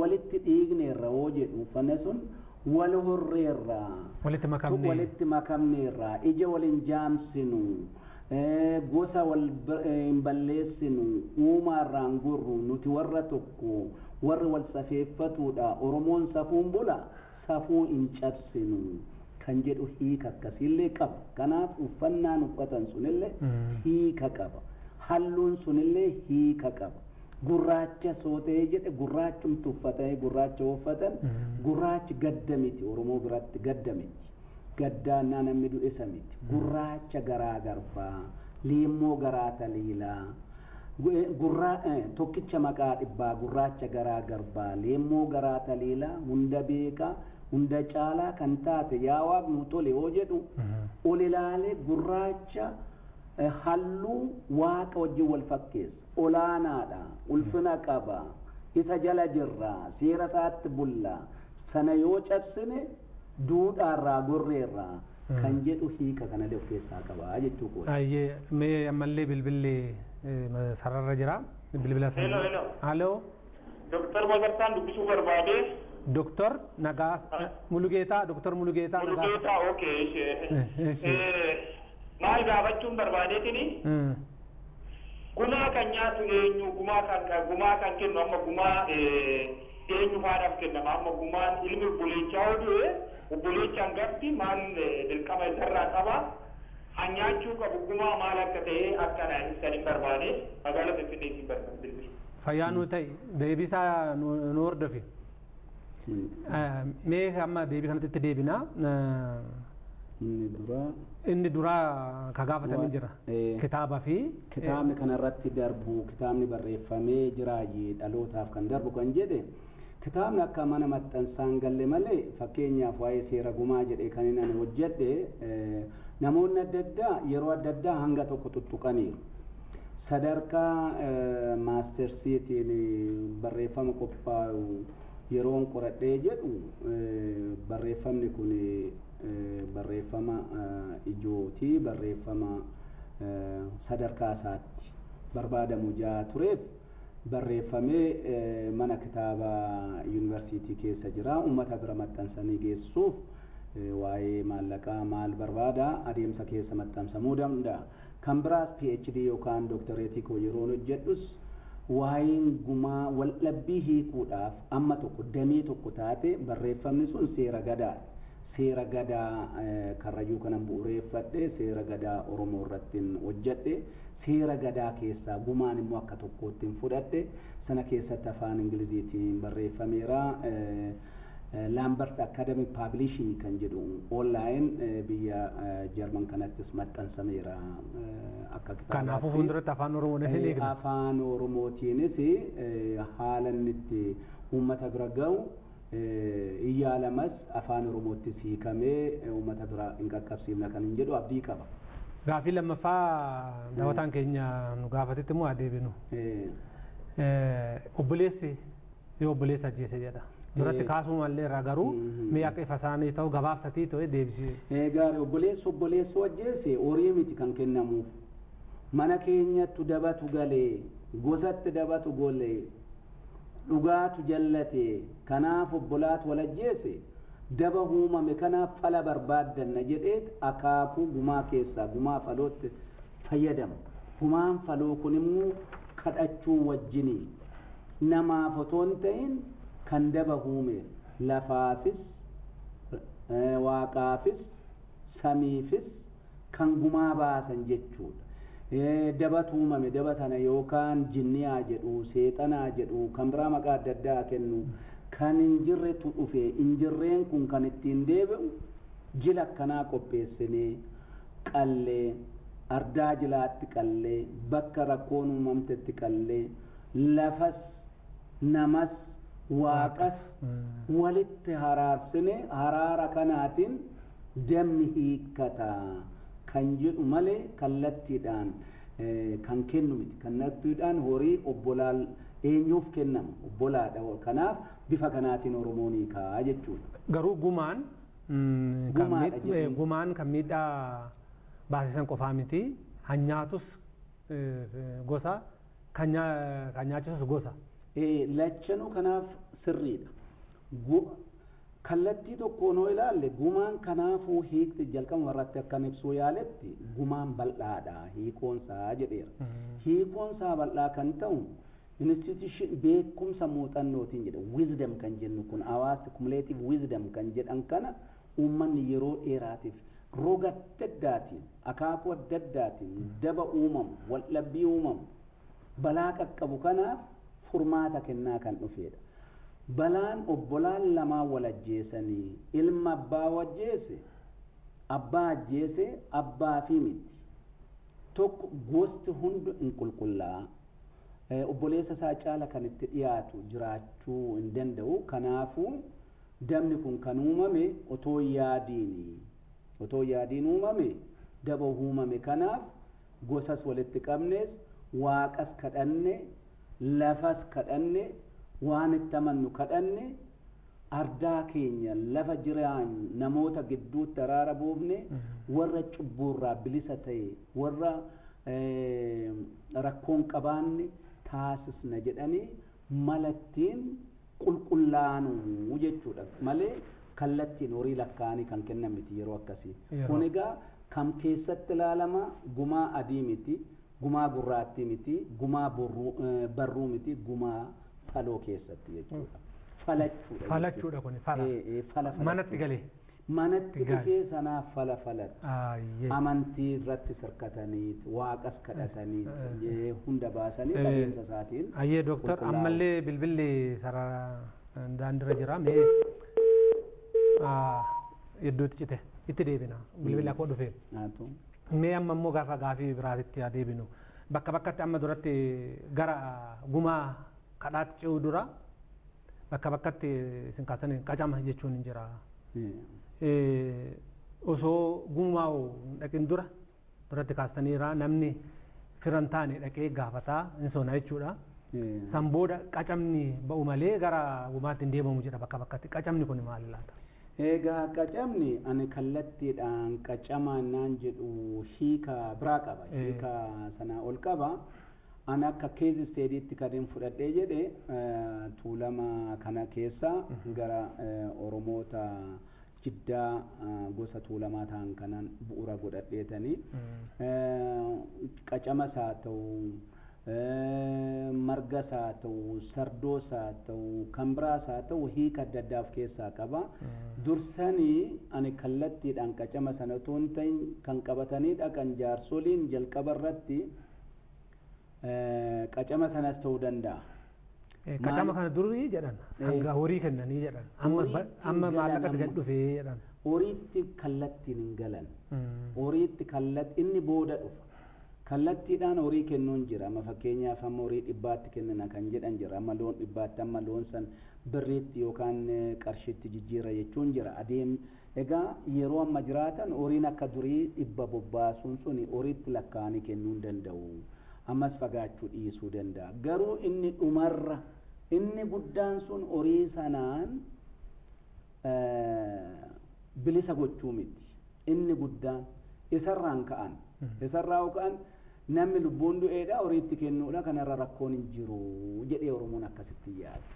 walitti dhiigneerra hoo jedhu uffanne sun wal horreerraa walitti makamneerraa ija waliin jaamsinu. Gosa wal hin balleessinu uumaarraan gurru nuti warra tokko warri wal safeeffatuudha Oromoon safuun bula safuu hin cabsinu kan jedhu hiika akkasiillee qaba. Kanaaf uffannaan uffatan sunillee hiika qaba. Halluun sunillee hiika qaba. Gurraacha sootee jedhe gurraachumti uffatee gurraacha uffatan gurraachi gadda miti Oromoo biratti gadda miti. Gaddaannaa namni du'e miti. Gurraacha garaa garbaa, leemmoo garaa taliilaa, tokkicha maqaa dhibbaa gurraacha garaa garbaa, leemmoo garaa taliilaa, hunda beekaa, hunda caalaa kan taate yaa waaqnu tole hoo jedhu ol ilaalee gurraacha halluu waaqa wajjin wal fakkeessa. Olaanaadha, ulfina qaba, isa jala jirra, seera isaatti bulla. Sana yoo cabsine duudhaarraa gorreerraa kan jedhu hiika kana of keessaa qaba jechuudha. Ayyee mee ammallee bilbilli sararra jira. Bilbila sana. Halloo. Doktor Magartaan dubbisuu barbaade. Doktor Nagaa Mulugeetaa. Doktor Mulugeetaa. Mulugeetaa okay. Maal gaafachuun barbaadeetini? Gumaa kan nyaatu eenyu gumaa kan kennu amma gumaa eenyu faadhaaf kennama amma gumaan ilmi obboleechaa oduu obboleechaan gatti maal dirqama isarraa qaba hanyaachuu qabu gumaa maal akka ta'e akkana ibsanii barbaade magaalaa Finfinneetiin barbaade. Fayyaa nuu ta'e deebisaa nu hordofi. Mee amma deebii kanatti deebinaa. Inni duraa ka gaafatamee jira. Kitaaba fi kitaabni kanarratti darbu kitaabni barreeffamee jiraayyee dhalootaaf kan darbu kan jedhe kitaabni akka mana maxxansaan galle malee fakkeenyaaf waa'ee seera gumaa jedhee kan inni ani hojjedhe namoonni adda addaa yeroo adda addaa hanga tokko tuttuqaniiru. Sadarkaa maastersiitiin barreeffama qophaa'u yeroon qoradhee jedhu barreeffamni kun barreeffama ijootii barreeffama sadarkaa isaatti barbaadamu jaa tureef barreeffamee mana kitaaba yuunivarsiitii keessa jira uummata bira maxxansanii geessuuf waa'ee maallaqaa maal barbaada adeemsa keessa maxxansamuu danda'a. Kan biraas PhD yookaan doktoreetii koo yeroo hojjedhus waa'een gumaa waldhabbii hiikuudhaaf amma tokko damee tokko taate barreeffamni sun seera gadaadha. Seera gadaa karrayyuu kanan bu'uureeffadhe seera gadaa Oromoo irratti hojjedhe seera gadaa keessaa gumaan immoo akka tokkootti fudhadhe sana keessatti afaan Ingiliziitiin barreeffameera. Lambert Academic Publishing kan jedhu online biyya Jarman kanattis maxxansameera akka kitaaba. Kanaafuu fuulduratti afaan Oromootiin eegna. Afaan Oromootiinis haala inni itti uummata bira gahu iyyaalamas afaan Oromoottis hiikamee uummata bira hin qaqqabsiifna kan hin jedhu abdii qaba. Gaaffii lammaffaa daawwataan keenya nu gaafatetti immoo adeebinu. Obboleessi yoo obboleessa ajjeese jedha. duratti kaasuu mallee irraa garuu mee akka ifa isaanii ta'u gabaabsatii ta'e deebisee. Gaarii obboleessa wajjeesse horii miti kan kennamuuf mana keenyattu dabatu galee gosatti dabatu golee dhugaatu jallate kanaaf obbolaatu walajjeesse daba uumame kanaaf fala barbaaddanna jedheet akaakuu gumaa keessaa gumaa falootti fayyadamu. Gumaan faloo kun immoo kadhachuu wajjinii namaaf otoo hin ta'in kan daba uumeef lafaafis waaqaafis samiifis kan gumaa baasan jechuudha. Dabatu uumame daba tana yookaan jinniyaa jedhu seexanaa jedhu kan biraa maqaa adda addaa kennu kan hin jirretu dhufe hin jirreen kun kan ittiin deebi'u jila akkanaa qopheessinee qallee ardaa jilaatti qallee bakka rakkoon uumamtetti qallee lafas namas waaqas walitti haraarsine haraara kanaatiin dammi hiikkata kan jedhu malee kallattiidhaan kan kennu miti kallattiidhaan horii obbolaan eenyuuf kennamu obbolaadha kanaaf bifa kanaatiin Oromoon hiikaa jechuudha. Garuu gumaan kan miidhaa baasisan qofaa miti hanyaatus gosa kan nyaachisus gosa. Lachanuu kanaaf sirriidha. Kallattii tokkoon yoo ilaalle gumaan kanaafuu hiikti jalqabuma irratti akkan ibsuu yaaletti gumaan bal'aadha hiikoonsaa jedheera. Hiikoonsaa bal'aa kan ta'u institution beekumsa muuxannootiin jedha wisdom kan jennu kun hawaasa cumulative wisdom kan jedhan kana uummanni yeroo dheeraatiif roga adda addaatiin akaakuu adda addaatiin daba uumamu waldhabbii uumamu balaa qaqqabu kanaaf furmaata kennaa kan dhufedha. Balaan obbolaan lamaa wal ajjeesanii ilma abbaa wajjeese abbaa ajjeese abbaa fi miti tokko gosti hundi hin qulqullaa obboleessa isaa caala kan itti dhiyaatu jiraachuu hin danda'u kanaafuu damni kun kan uumame otoo yaadiin uumame daba uumame kanaaf gosas walitti qabnees waaqas kadhanne lafas kadhanne waan itti amannu kadhanne ardaa keenya lafa jiraanyu namoota gidduutti araara buufne warra cubbuurraa bilisa ta'e warra rakkoon qabaanne taasisna jedhanii malattiin qulqullaanuu jechuudha malee kallattiin horii lakkaa'anii kan kennan miti yeroo akkasii. Kun egaa kam keessatti ilaalama gumaa adii miti gumaa gurraattii miti gumaa barruu miti gumaa faloo keessatti jechuudha. Falachuudha kun fala. Manatti galee. Manatti dhufee sanaaf falata. Amantii irratti sirkatanii waaqas kadhatanii hunda baasanii qabeenya isaatiin. Ayyee dooktar ammallee bilbilli sarara daandira jira mee hedduutti cite itti deebina bilbilli akkoo dhufee. Mee amma immoo gaafa gaafii biraatitti haa deebinu bakka bakkatti amma duratti gara gumaa kadhaatti ce'uu dura bakka bakkatti isin kaasanii qacama jechuun hin jira. Osoo gumaa dhaqin duratti kaastaniira namni firan taane dhaqee gaafataa hin sona jechuudha. San booda qacamni ba'u malee gara gumaatti hin deemamu jedha bakka bakkatti qacamni kun maal laata? Egaa qacamni ani kallattiidhaan qacamaa naan jedhu hiika biraa qaba hiika sanaa ol qaba. Ani akka keezi isteediitti kan hin fudhadhee jedhe tuulama kana keessa gara Oromoota jiddaa gosa tuulamaa ta'an kanan bu'uura godhadheetanii qacamas haa ta'u margas haa ta'u sardoos haa ta'u kan biraas haa ta'u hiika adda addaa of keessaa qaba. Dursanii ani kallattiidhaan qacama sana otoo hin ta'in kan qabatanii dhaqan jaarsoliin jalqaba irratti qacama sanas ta'uu danda'a. Qacama kana durii jedhan hanga horii kennanii jedhan amma maallaqatti gad dhufee jedhan. Horiitti kallattiin hin galan. Horiitti kallattii inni booda dhufa. Kallattiidhaan horii kennuun jira. Amma fakkeenyaaf amma horii dhibbaatti kennina kan jedhan jira. Amma loon dhibbaatti amma loon san birriitti yookaan qarshiitti jijjiira jechuun jira. Egaa yeroo amma jiraatan horiin akka durii dhibba bobbaasuun suni horiitti lakkaa'anii kennuu hin danda'u. Ammas fagaachuu dhiisuu danda'a. Garuu inni dhumarra inni guddaan sun horii sanaan bilisa gochuu miti inni guddaan isarraan ka'an isarraa ka'an namni lubbuun du'eedha horiitti kennuudha kanarra rakkoon hin jiru jedhee Oromoon akkasitti yaadu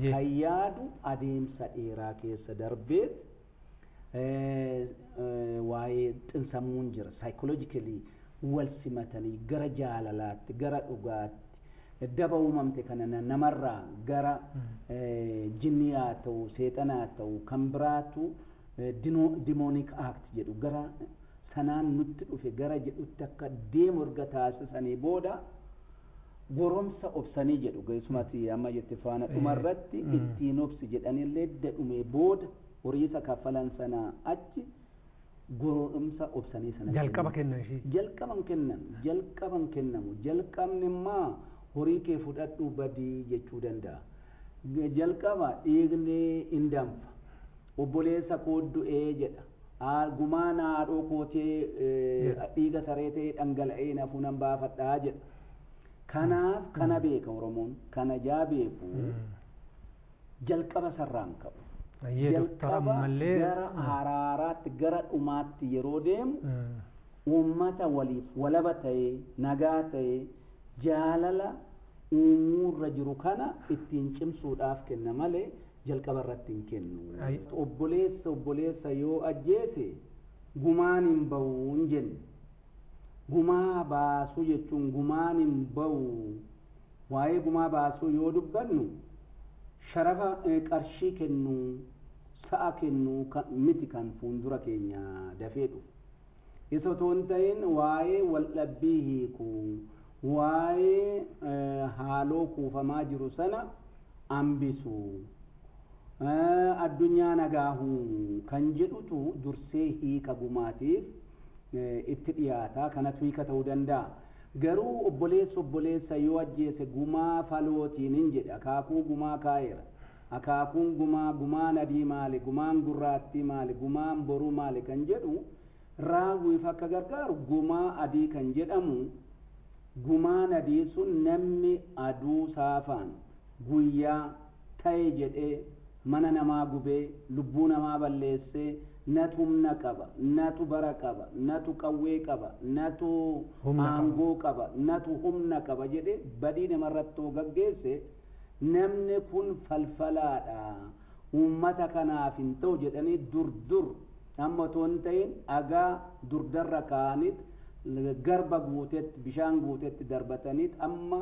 kan yaadu adeemsa dheeraa keessa darbee waa'ee xinsammuun jira psychologically wal simatanii gara jaalalaatti gara dhugaatti daba uumamte kana namarraa gara jinniyaa ta'u seexanaa ta'u kan biraatu demonic act jedhu gara sanaan nutti dhufe gara jedhutti akka deemu erga taasisanii booda goromsa obsanii jedhu geessumatti amma jette faana dhumarratti ittiin obsi jedhanillee dadhume booda horiisa kaffalan sana achi goromsa obsanii sana jalqaba kennan ishee jalqaban kennamu jalqabni immoo horii kee fudhadhu badii jechuu danda'a jalqaba dhiigni hin danfa obboleessa koo du'ee jedha gumaan haadhoo kootee dhiiga saree ta'ee dhangala'ee naafuu nan baafadhaa jedha kanaaf kana beeka Oromoon kana jaa beeku jalqaba sarraan qabu jalqaba gara araaraatti gara dhumaatti yeroo deemu uummata waliif walaba ta'ee nagaa ta'ee jaalala uumuurra jiru kana ittiin cimsuudhaaf kenna malee jalqaba irratti hin kennu obboleessa yoo ajjeese gumaan hin bahu hin jenne gumaa baasuu jechuun gumaan hin bahu waa'ee gumaa baasuu yoo dubbannu sharafa qarshii kennu sa'a kennu miti kan fuuldura keenya dafee dhufu isa otoo hin ta'in waa'ee waldhabbii hiikuu waa'ee haaloo kuufamaa jiru sana hambisu addunyaa nagaahuu kan jedhutu dursee hiika gumaatiif itti dhiyaataa kanatu hiika ta'uu danda'a garuu obboleessa yoo ajjeese gumaa falootiin hin jedhe akaakuu gumaa kaa'eera akaakuun gumaan adii maali gumaan gurraattii maali gumaan boruu maali kan jedhu raawwiif akka gargaaru gumaa adii kan jedhamu gumaan adii sun namni aduu saafaan guyyaa ta'e jedhee mana namaa gubee lubbuu namaa balleessee natu humna qaba natu bara qaba natu qawwee qaba natu aangoo qaba natu humna qaba jedhee badii namarrattoo gaggeesse namni kun falfalaadha uummata kanaaf hin ta'u jedhanii dur amma otoo hin ta'in dhagaa durdarra kaa'aniit garba guutetti bishaan guutetti darbataniit amma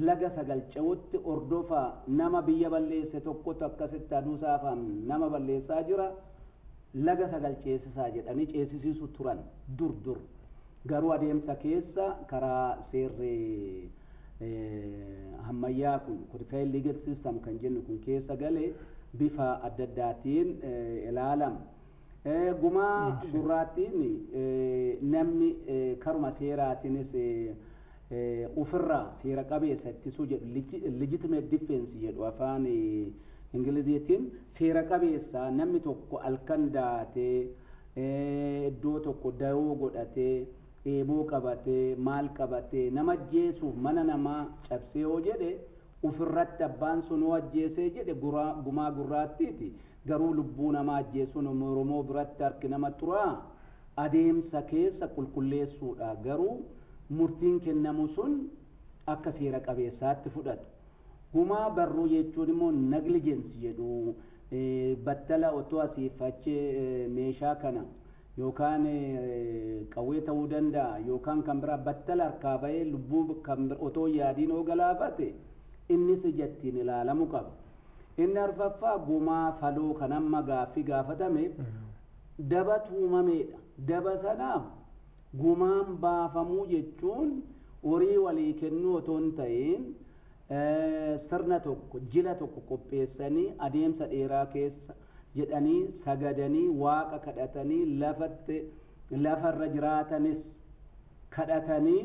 laga sagalcha'utti ordofaa nama biyya balleesse tokkotu akkasitti aduu saafaan nama balleessaa jira laga sagalcheessisaa jedhanii ceesisiisu turan dur garuu adeemsa keessa karaa seerree hammayyaa kun codified legal system kan jennu kun keessa galee bifa adda addaatiin ilaalama. Gumaa gurraattiin namni karuma seeraatiinis ofirraa seera qabeessa ittisuu jedhu legitimate defense jedhu afaan ingiliziitiin seera qabeessa namni tokko halkan daatee iddoo tokko dayoo godhatee eeboo qabatee maal qabatee nama ajjeesuuf mana namaa cabsee yoo jedhe ofirratti abbaan sun yoo ajjeesee jedhe gumaa gurraattiiti garuu lubbuu namaa ajjeesuun Oromoo biratti harki nama turaa adeemsa keessa qulqulleessuudha garuu murtiin kennamu sun akka seera qabeessaatti fudhatu gumaa barruu jechuun immoo negligence jedhu battala otoo asiif achi meeshaa kana yookaan qawwee ta'uu danda'a yookaan kan biraa battala harkaa bahee lubbuu kan otoo yaadiin oo galaafate innis ijattiin ilaalamu qaba. Inni arfaffaa gumaa faloo kan amma gaaffii gaafatame daba tuumameedha. Daba sanaaf gumaan baafamuu jechuun horii walii kennuu otoo hin ta'in sirna tokko jila tokko qopheessanii adeemsa dheeraa keessa jedhanii sagadanii waaqa kadhatanii lafarra jiraatanis kadhatanii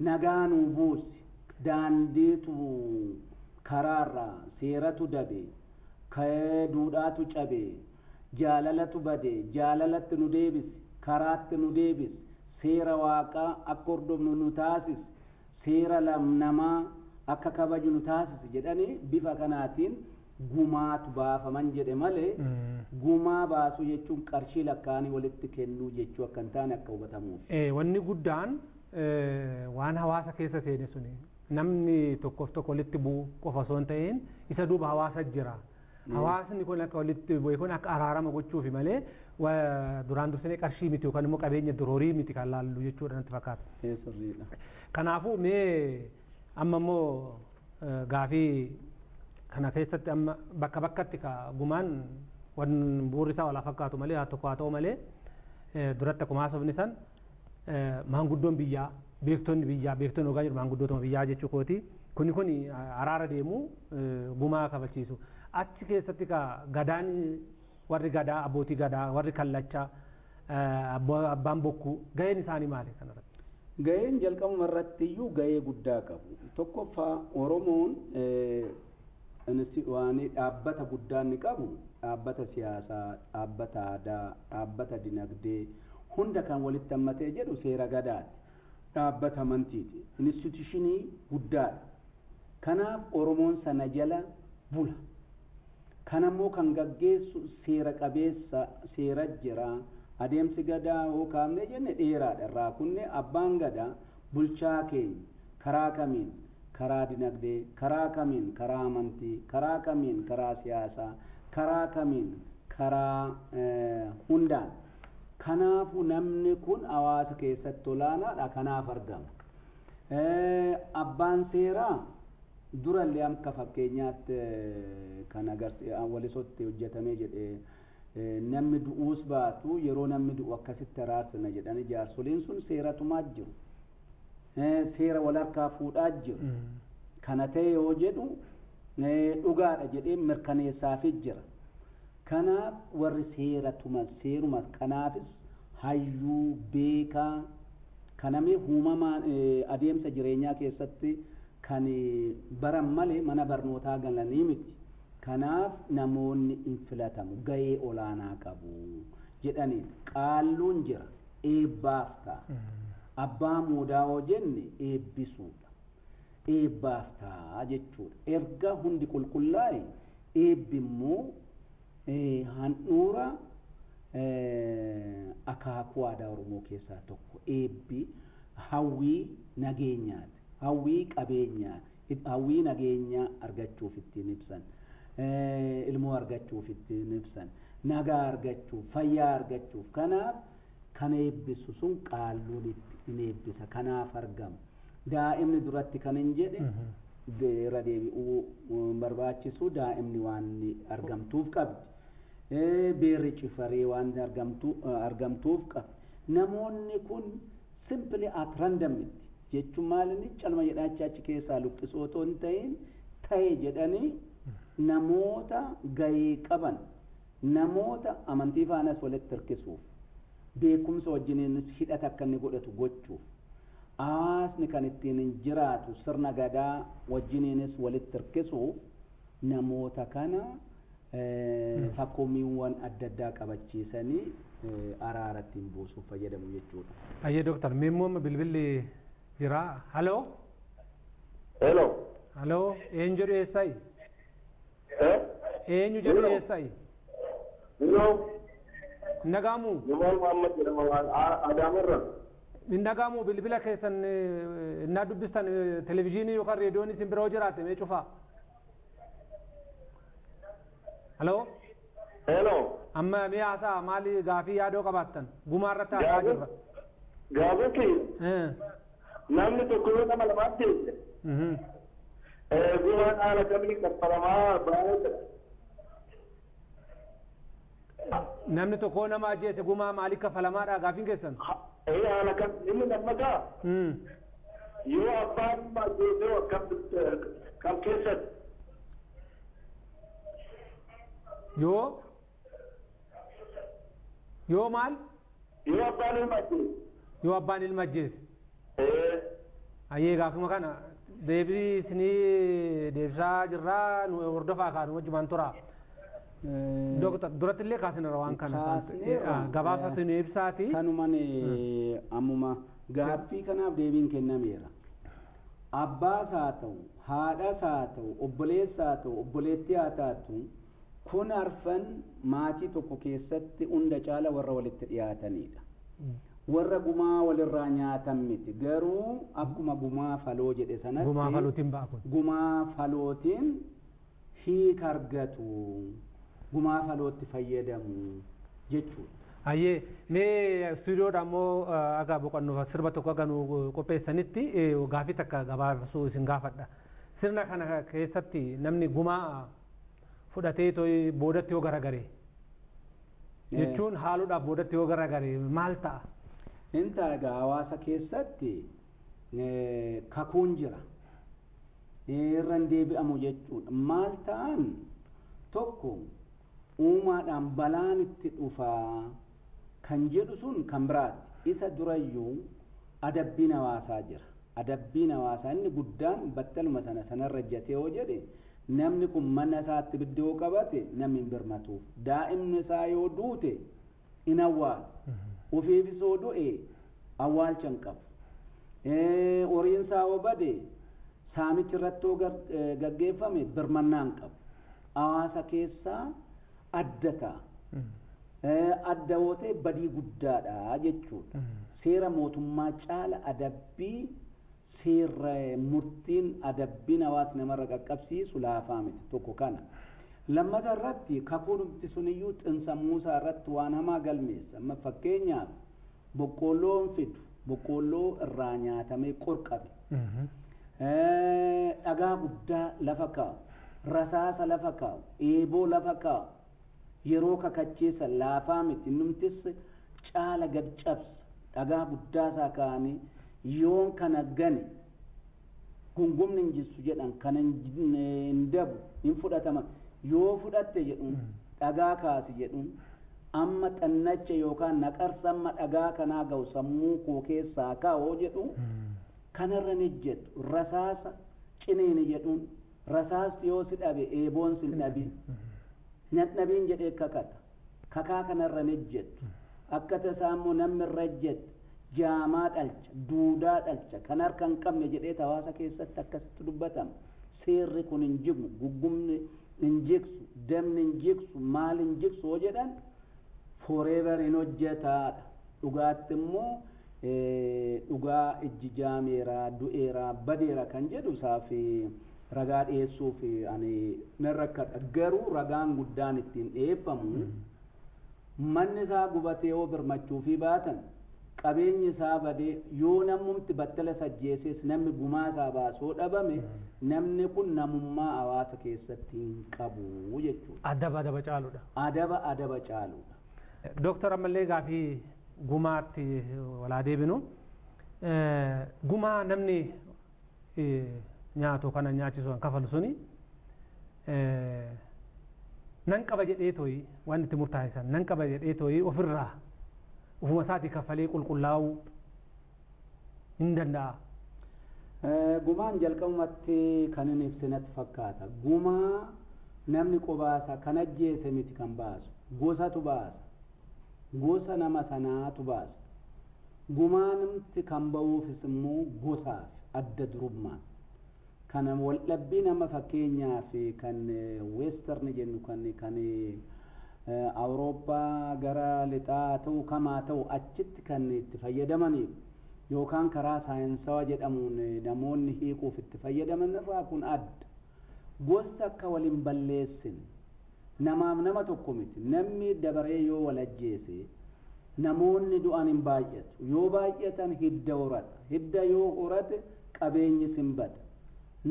nagaa nuu buusi daandiitu karaarraa seeratu dabe duudhaatu cabe jaalalatu bade jaalalatti nu deebisi karaatti nu deebisi seera waaqaa akka hordofnu nu taasisi seera namaa akka kabaju nu taasisu jedhanii bifa kanaatiin gumaatu baafaman jedhe malee gumaa baasuu jechuun qarshii lakkaa'anii walitti kennuu jechuu akka hin taane akka hubatamuuf. Wanni guddaan waan hawaasa keessa seene suni namni tokkoof tokko walitti bu'u qofa osoo hin ta'in isa duuba hawaasa jira. Hawaasni kun akka walitti bu'e kun akka araarama gochuufi malee duraan dursanii qarshii miti yookaan immoo qabeenya duroorii miti kan laallu jechuudha natti fakkaata. Kanaafuu mee amma immoo gaafii kana keessatti amma bakka bakkatti ka gumaan wan buurri isaa wala fakkaatu malee haa tokko haa ta'u malee duratti akkuma haasofni san maanguddoon biyyaa beektonni ogaa jiru maanguddootuma biyyaa jechuu kooti kuni araara deemu gumaa kabachiisu achi keessatti ka gadaan warri gadaa abbootii gadaa warri kallacha abbaan bokkuu ga'een isaanii maali kanarratti? Ga'een jalqabuma irratti iyyuu ga'ee guddaa qabu. Tokkoffaa Oromoon waan dhaabbata guddaa inni qabu dhaabbata siyaasaa, dhaabbata aadaa, dhaabbata dinagdee hunda kan walitti hammatee jedhu seera gadaati. Dhaabbata amantiiti. Instituushinii guddaadha. Kanaaf Oromoon sana jala bula. Kanammoo kan gaggeessu seera qabeessa seera jira. Adeemsi gadaa yoo kaafne jenne dheeraadha irraa kunne abbaan gadaa bulchaa keenya karaa kamiin karaa dinagdee karaa kamiin karaa amantii karaa kamiin karaa siyaasaa karaa kamiin karaa hundaan kanaafu namni kun hawaasa keessatti olaanaadha kanaaf argama abbaan seeraa durallee akka fakkeenyaatti kan walisotti hojjetamee jedhee namni du'uus baatu yeroo namni du'u akkasitti araarsina jedhanii jaarsoliin sun seeratumaa jiru seera walharkaa fuudhaa jiru kana ta'e yoo jedhu dhugaadha jedhee mirkaneessaafii jira kanaaf warri seeruma kanaafis hayyuu beekaa kanamee uumamaan adeemsa jireenyaa keessatti kan baran malee mana barnootaa galanii miti kanaaf namoonni hin filatamu ga'ee olaanaa qabu jedhanii qaalluun jira eebbaaf ta'a abbaa muudaa yoo jenne eebbisuudha eebbaaf ta'a jechuudha erga hundi qulqullaa'e eebbi immoo handhuura akaakuu aadaa Oromoo keessaa tokko eebbi hawwii nageenyaati hawwii qabeenyaati hawwii nageenyaa argachuuf ittiin ibsan ilmoo argachuuf ittiin ibsan nagaa argachuuf fayyaa argachuuf kanaaf kan eebbisu sun qaalluun in eebbisa kanaaf argama daa'imni duratti kan hin jedhe irra deebi'uu barbaachisu daa'imni waan argamtuuf qabdi beerri cifaree waan argamtuuf qabdi namoonni kun simply at random jechuun maalinni calma jedhaacha achi keessaa luqqisoo otoo hin ta'in ta'e jedhanii namoota gahee qaban namoota amantii faanas walitti hirkisuuf beekumsa wajjiniinis hidhata akka inni godhatu gochuuf hawaasni kan ittiin jiraatu sirna gadaa wajjiniinis walitti hirkisuuf namoota kana fakkoomiiwwan adda addaa qabachiisanii araara ittiin buusuuf fayyadamu jechuudha. Ayyee Dooktar Miimmoo bilbilli jira. Haloo. Hello. Haloo eenyu jedhu eessayi? Eenyu jedhu eessayi? Hello. Nagaamu. Jamal Muhammad jedhama Adaamirra. Nagaamu bilbila keessan innaa dubbistan televizyiinii yookaan reediyoon isin biroo jiraate mee cufaa? Haloo. Hello. Amma mee haasaa maali gaafii yaadoo qabaattan gumaa irratti haasaa jirra. Gaafii namni tokko yoo nama lamaatti gumaan haala kamiin qabbaramaa baay'ee namni tokko nama ajjeese gumaa maaliif kaffalamaadha gaafiin keessan? Haala kam inni lammataa yoo abbaan ajjeese akkam keessatti yoo maal? Yoo abbaan ilma ajjeese. Yoo abbaan ilma ajjeese. Ayyee gaafuma kana deebii isinii deebisaa jirraa nu hordofaa kaanu wajjumaan tura. Dooktar duratti illee kaasinara waan kana gabaasa isin ibsaati. Kanumaan ammuma gaaffii kanaaf deebiin kennameera. abbaas haa ta'u haadhas haa ta'u obboleessa haa ta'u obboleettii haa taatu kun arfan maatii tokko keessatti hunda caala warra walitti dhiyaatanidha. Warra gumaa walirraa nyaatan miti garuu akkuma gumaa faloo jedhe sanatti gumaa falootiin ba'a kun gumaa falootiin hiika argatu gumaa falootti fayyadamu jechuudha. Ayyee mee stuudiyoodha ammoo aga boqonnoof sirba tokko aga nu qopheessanitti gaafii takka gabaabsuu isin gaafadha. Sirna kana keessatti namni gumaa fudhatee to'i boodatti yoo garagare jechuun haaluudhaaf boodatti yoo garagare maal ta'a? Inta egaa hawaasa keessatti kakuun jira irraan deebi'amu jechuudha. Maal ta'an tokko uumaadhaan balaan itti dhufaa kan jedhu sun kan biraati. Isa durayyuu adabbiin hawaasaa jira. Adabbiin hawaasaa inni guddaan battaluma sanarra jatee yoo jedhe namni kun mana isaatti ibidda yoo qabate namni hin birmatuuf. Daa'imni isaa yoo duute in awwaala. Ofiifis yoo du'e awwaalcha hin qabu. Horiin isaa yoo bade saamichi irratti yoo gaggeeffame birmannaa hin qabu. Hawaasa keessaa adda ta'a. Adda yoo ta'e badii guddaadha jechuudha. Seera mootummaa caala adabbii seera murtiin adabbiin hawaasni namarra qaqqabsiisu laafaa miti tokko kana. Lammata irratti kakuun suniyyuu xinsammuusaa irratti waan hamaa galmeessa. Amma fakkeenyaaf boqqolloo fidu boqqolloo irraa nyaatamee qorqabe. Dhagaa guddaa lafa kaa'u, rasaasa lafa kaa'u, eeboo lafa kaa'u. Yeroo kakacheessa laafaa miti numtis caala gad cabsa. Dhagaa guddaasaa kaa'anii yoon kana gane gungumni hin jissu jedhan kana hin dabu hin fudhatama. Yoo fudhatte jedhuun dhagaa kaasi jedhuun amma xannacha yookaan naqarsa amma dhagaa kanaa ga'u sammuu koo keessaa kaa'oo jedhu kanarra ni jettu rasaasa cineeni jedhuun rasaasti yoo si dhabe eeboon si dhabi nadhabiin jedhee kakata kakaa kanarra ni jettu akka tasaa immoo namni irra jettu jaamaa dhalcha duudaa dhalcha kan harka hin qabne jedhee hawaasa keessatti akkasitti dubbatama. Seerri kun hin jigu guggumni hin jigsu damni hin jigsu maal hin jigsu yoo jedhan forever hin hojjetaadha. Dhugaatti immoo dhugaa ijji jaameera du'eera badeera kan jedhu isaaf ragaa dhiyeessuuf ani nan rakkadha. Garuu ragaan guddaan ittiin dhiyeeffamu manni isaa gubatee yoo birmachuufii baatan qabeenyi isaa badee yoo namumti battala sajjeeses namni gumaa isaa baasoo dhabame namni kun namummaa hawaasa keessatti hin qabu jechuudha. Adaba caaluudha. Adaba caaluudha. Dooktar ammallee gaafii gumaatti walaa deebinu gumaa namni nyaatu kana nyaachisu kan kafalu suni nan qaba jedhee tooyi waan itti murtaa'e nan qaba jedhee tooyi ofirraa ufuma isaatii kafalee qulqullaa'uu hin danda'a. Gumaan jalqabumatti kan inni ibsinatti fakkaata. Gumaa namni qobaasa kan ajjeese miti kan baasu gosatu baasa. Gosa nama sanaatu baasa. Gumaanumti kan ba'uufis immoo gosaaf adda durummaan. Kana waldhabbii nama fakkeenyaaf kan weestarni jennu kan Awurooppaa gara lixaa ta'u kamaa ta'u achitti kan itti fayyadamaniif yookaan karaa saayinsawaa jedhamuun namoonni hiikuuf itti fayyadaman irraa kun adda. Gosa akka waliin balleessin namaaf nama tokko miti. Namni dabaree yoo wal ajjeese namoonni du'an hin baay'atu. Yoo baay'atan hidda horata. Hidda yoo horate qabeenyi simbata.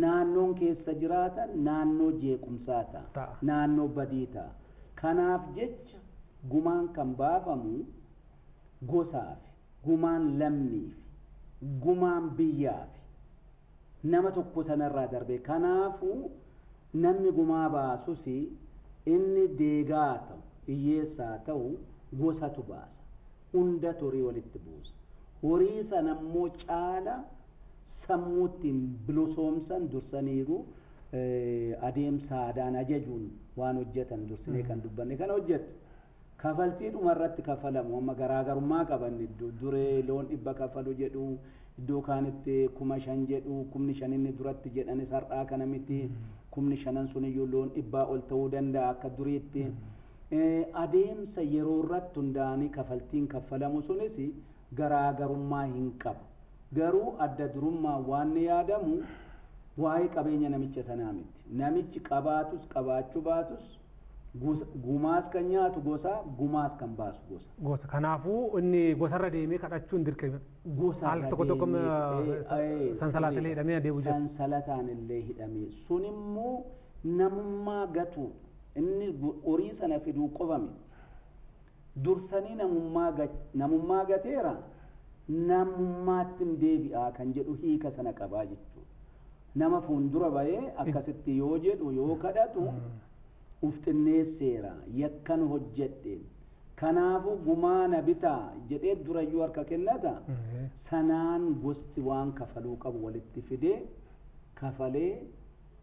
Naannoon keessa jiraatan naannoo jeequmsaa ta'a. Naannoo badii ta'a. Kanaaf jecha gumaan kan baafamu gosaaf, gumaan lammiif, gumaan biyyaaf nama tokko sanarraa darbe. Kanaafuu namni gumaa baasus inni deegaa ta'u, hiyyeessaa ta'u gosatu baasa. Hunda horii walitti buusa. Horii sana immoo caala sammuuttiin bilisoomsan dursaniiru adeemsa aadaan ajajuun waan hojjetan dursinee kan dubbanne kan hojjetu. Kafaltii dhuma irratti kafalamu amma garaagarummaa qaban duree loon 100 kafalu jedhu iddoo kaanitti 5,000 jedhu 5,000 inni duratti jedhani sar'aa kana miti 5,000 sun iyyuu loon 100 ol ta'uu danda'a akka duriitti adeemsa yeroo irratti hundaa'anii kafaltiin kaffalamu sunis garaagarummaa hin qabu garuu adda durummaa waan yaadamu waa'ee qabeenya namicha sanaa miti namichi qabaatus qabaachuu baatus gumaas kan nyaatu gosa gumaas kan baasu gosa kanaafuu inni gosarra deemee kadhachuun dirqama gosa al tokko tokko sansalaataalee hidhamee adeemu jira sansalataan illee hidhamee sun immoo namummaa gatu inni horii sana fiduu qofame dursanii namummaa gateera namummaatti deebi'aa kan jedhu hiika sana qabaa jechuudha nama fuuldura bahee akkasitti yoo jedhu yoo kadhatu ufxinneesseera yakkan hojjedheen kanaafuu gumaana bitaa jedhee durayyuu harka kennata sanaan gosti waan kafaluu qabu walitti fidee kafalee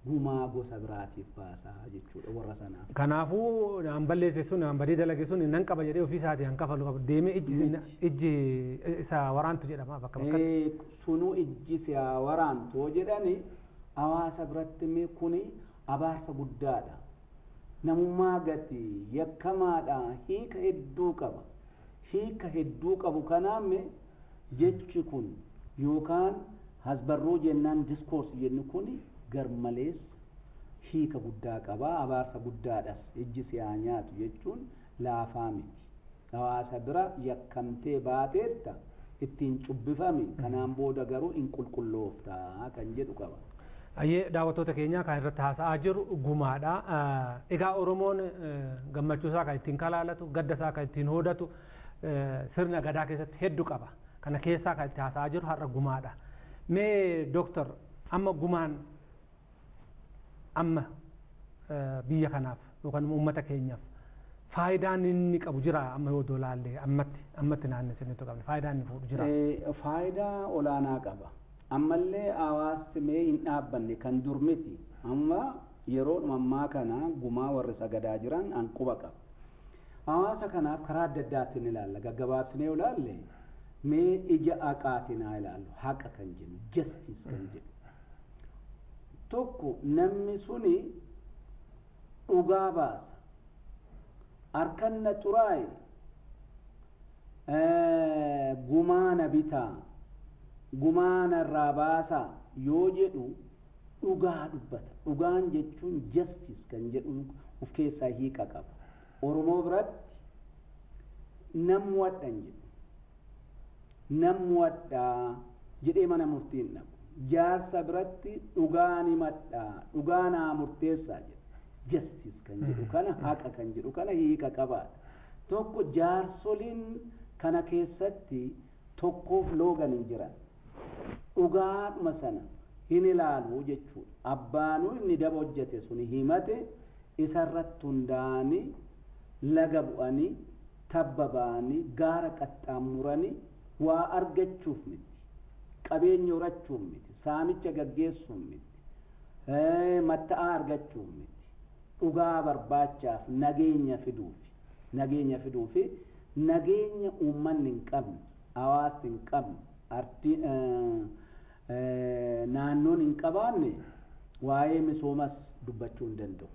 gumaa gosa biraatiif baasaa jechuudha warra sanaaf. Kanaafuu an balleesse sun an badii dalage sun nan qaba jedhee ofii isaatii han kafalu qabu deemee ijji isa waraantu jedhama bakka bakkatti. Sunuu ijji isa waraantu jedhani hawaasa biratti mee kuni abaarsa guddaadha. Namummaa gati yakkamaadha hiika hedduu qaba. Hiika hedduu qabu kanaaf jechi kun yookaan hasbarruu jennaan diskoorsi jennu kuni garmalees hiika guddaa qaba abaarsa guddaadhas ijji siyaa nyaatu jechuun laafaa miti hawaasa bira yakkamtee baateetta ittiin cubbifame kanaan booda garuu hin qulqullooftaa kan jedhu qaba. Ayyee daawwattoota keenya kan irratti haasa'aa jiru gumaadha. Egaa Oromoon gammachuu isaa kan ittiin kalaalatu gadda isaa kan ittiin hoodatu sirna gadaa keessatti hedduu qaba. Kana keessaa kan itti haasa'aa jiru har'a gumaadha. Mee Dooktar amma gumaan amma biyya kanaaf yookaan uummata keenyaaf faayidaan inni qabu jira amma yoo dolaallee ammatti naannessinitu qabne faayidaan inni fuudhu jira. Faayidaa olaanaa qaba. Ammallee hawaasni mee hin dhaabbanne kan dur miti amma yeroo ammaa kana gumaa warri sagadaa jiran hanquba qaba. Hawaasa kanaaf karaa adda addaatiin ilaalla gaggabaabsinee ilaalle mee ija haqaatiin haa ilaallu haqa kan jennu justice kan jedhu. Tokko namni suni dhugaa baasa harkan na xuraaye gumaana bitaa gumaana irraa baasaa yoo jedhu dhugaa dubbata dhugaan jechuun justice kan jedhu of keessaa hiika qaba Oromoo biratti namni wadhan jedhu namni wadhaa jedhee mana murtiin dhabu jaarsa biratti dhugaan himadhaa dhugaanaa murteessaa jedhu justice kan jedhu kana haqa kan jedhu kana hiika qabaadha tokko jaarsoliin kana keessatti tokkoof loogan hin jiran dhugaadhuma sana hin ilaalu jechuudha abbaanuu inni daba hojjete suni himate isarratti hundaa'anii laga bu'anii tabba ba'anii gaara qaxxaamuranii waa argachuuf miti qabeenya horachuuf miti saamicha gaggeessuuf miti matta'aa argachuuf miti dhugaa barbaachaaf nageenya fiduufi nageenya uummanni hin qabne hawaasni hin qabne naannoon hin qabaanne waa'ee misoomas dubbachuu hin danda'u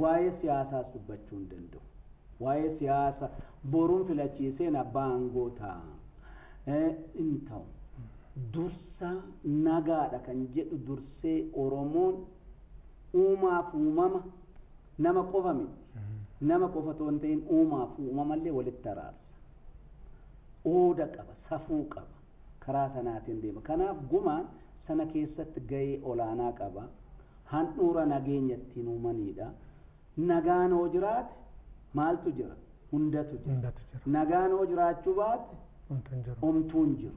waa'ee siyaasaas dubbachuu hin danda'u waa'ee siyaasa boruun filachiiseen abbaa aangoo ta'a hin ta'u dursa nagaadha kan jedhu dursee Oromoon uumaaf uumama nama qofa miti nama qofa otoo hin ta'in uumaaf uumamallee walitti araarsa ooda qaba safuu qaba karaa sanaatiin deema kanaaf gumaan sana keessatti gahee olaanaa qaba handhuura nageenya ittiin uumanidha nagaan hoo jiraate maaltu jira hundatu jira nagaan hoo jiraachuu baate homtuu hin jiru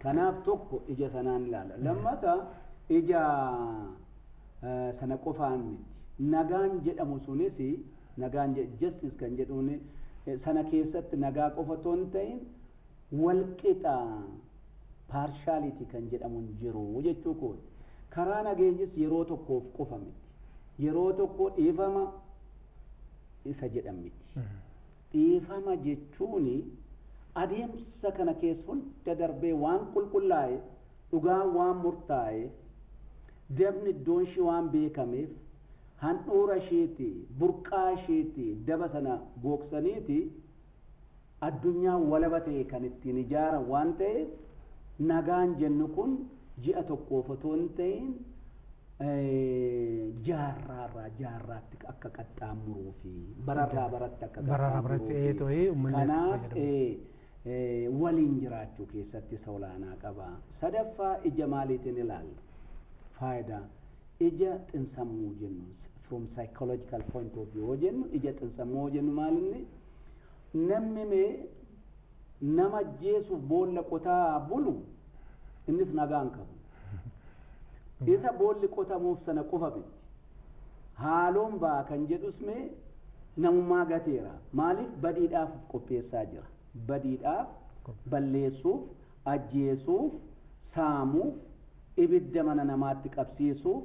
kanaaf tokko ija sanaan ilaala lammata ija sana qofaan miti nagaan jedhamu sunis nagaan justice kan jedhuun sana keessatti nagaa qofa otoo hin ta'in walqixa partiality kan jedhamu hin jiru jechuu kooti karaa nageenyis yeroo tokkoof qofa miti yeroo tokko dhiifama isa jedhan miti dhiifama jechuun adeemsa kana keessa hunda darbee waan qulqullaa'e dhugaa waan murtaa'e dabni iddoon ishii waan beekameef handhuura isheeti burqaa isheeti daba sana booksaniiti addunyaa walaba ta'e kan ittiin ijaaran waan ta'eef nagaan jennu kun ji'a tokkoof otoo hin ta'in jaarraatti akka qaxxaamuruu fi bararraa baratti akka qaxxaamuruu kanaaf waliin jiraachuu keessatti isa olaanaa qaba. Sadaffaa ija maaliitiin ilaalla? Faayidaa ija xinsammuu jennu from psychological point of view jennu ija xinsammuu jennu maalinni namni mee nama ajjeesuuf boolla qotaa bulu innis nagaan qabu. Isa boolli qotamuuf sana qofa miti. Haaloon baa kan jedhus mee namummaa gateera. Maaliif badiidhaaf qopheessaa jira. Badiidhaaf balleessuuf, ajjeesuuf, saamuuf, ibidda mana namaatti qabsiisuuf,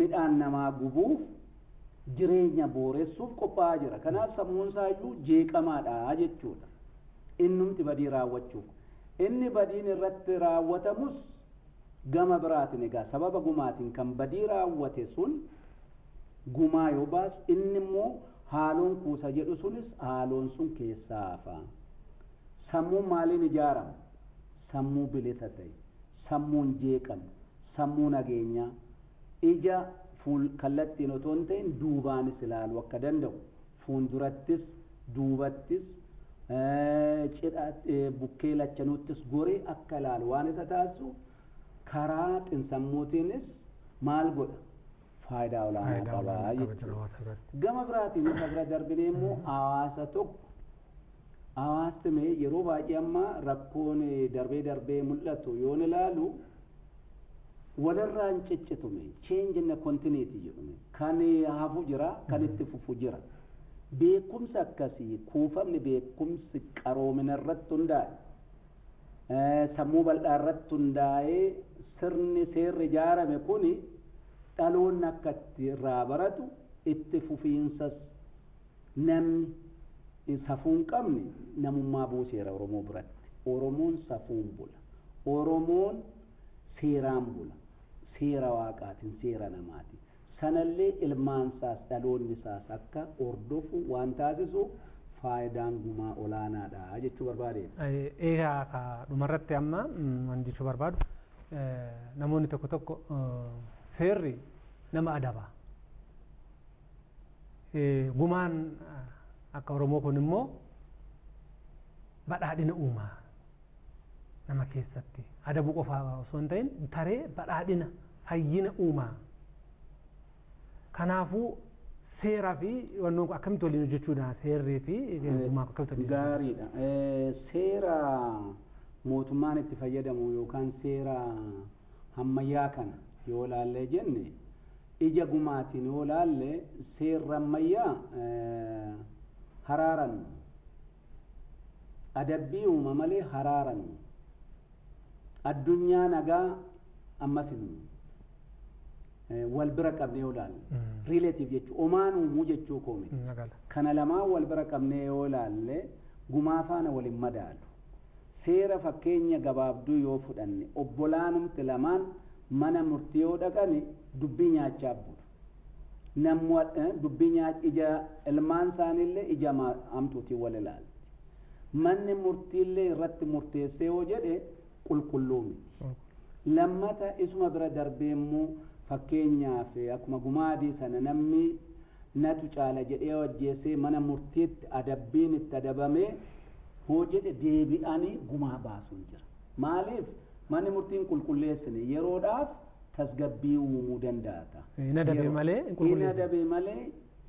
midhaan namaa gubuuf, jireenya booressuuf qophaa'aa jira. Kanaaf sammuun isaayyuu jeeqamaadha jechuudha. Innumti badii raawwachuuf. Inni badiin irratti raawwatamus gama biraatiin egaa sababa gumaatiin kan badii raawwate sun gumaa yoo baasu inni immoo haaloon kuusa jedhu sunis haaloon sun keessaa hafa. Sammuun maaliin ijaarama? Sammuu bilisa ta'e, sammuun jeeqamu, sammuu nageenyaa, ija kallattiin otoo hin ta'in duubaanis ilaaluu akka danda'u, fuuldurattis, duubattis, bukkee lachanuuttis goree akka ilaalu waan isa taasisu karaa xinsammuutiinis maal godha? Faayidaa olaanaa qabaa jechuudha. Gama biraatiin isa bira darbinee immoo hawaasa tokko hawaasni mee yeroo baay'ee amma rakkoon darbee mul'atu yoon ilaalu walirraa hin ciccitume change in the continuity jedhume kan hafu jira kan itti fufu jira. Beekumsa akkasii kuufamni beekumsi qaroomina irratti hundaa'e sammuu bal'aa irratti hundaa'ee sirni seerri ijaarame kuni dhaloonni akka itti irraa baratu itti fufiinsas namni safuu hin qabne namummaa buuseera Oromoo biratti. Oromoon safuun bula. Oromoon seeraan bula. Seera waaqaatiin seera namaati. Sanallee ilmaansaas dhaloonni isaas akka hordofu waan taasisu faayidaan gumaa olaanaadha jechuu barbaade. Egaa dhumarratti amma waan jechuu barbaadu namoonni tokko seerri nama adaba. Gumaan akka Oromoo kun immoo badhaadhina uumaa nama keessatti adabuu qofaa osoo hin ta'in taree badhaadhina fayyina uumaa. Kanaafuu seeraa fi wannoon kun akkamitti waliin hojjechuudha seerrii fi gumaa akkamitti waliin gaariidha. Seera mootummaan itti fayyadamu yookaan seera ammayyaa kana yoo laallee jenne ija gumaatiin yoo laalle seerri ammayyaa haraaran adabbii uuma malee haraaran addunyaa nagaa ammasin wal bira qabnee yoo laalle relative jechuu omaan uumuu jechuu koome kana lamaan wal bira qabnee yoo laalle gumaa faana waliin madaalu seera fakkeenya gabaabduu yoo fudhanne obbolaanumti lamaan mana murtii yoo dhaqani dubbii nyaachaa bulu namni dubbii ija ilmaan isaaniillee ija hamtuutiin wal ilaalu manni murtiillee irratti murteessee yoo jedhe qulqulluu miti lammata isuma bira darbee immoo fakkeenyaaf akkuma gumaadii sana namni natu caala jedhee hojjeessee mana murtiitti adabbiin itti adabamee hoo jedhe deebi'anii gumaa baasuun jira maaliif manni murtiin qulqulleessine yeroodhaaf tasgabbii uumuu danda'a. Hin adabe malee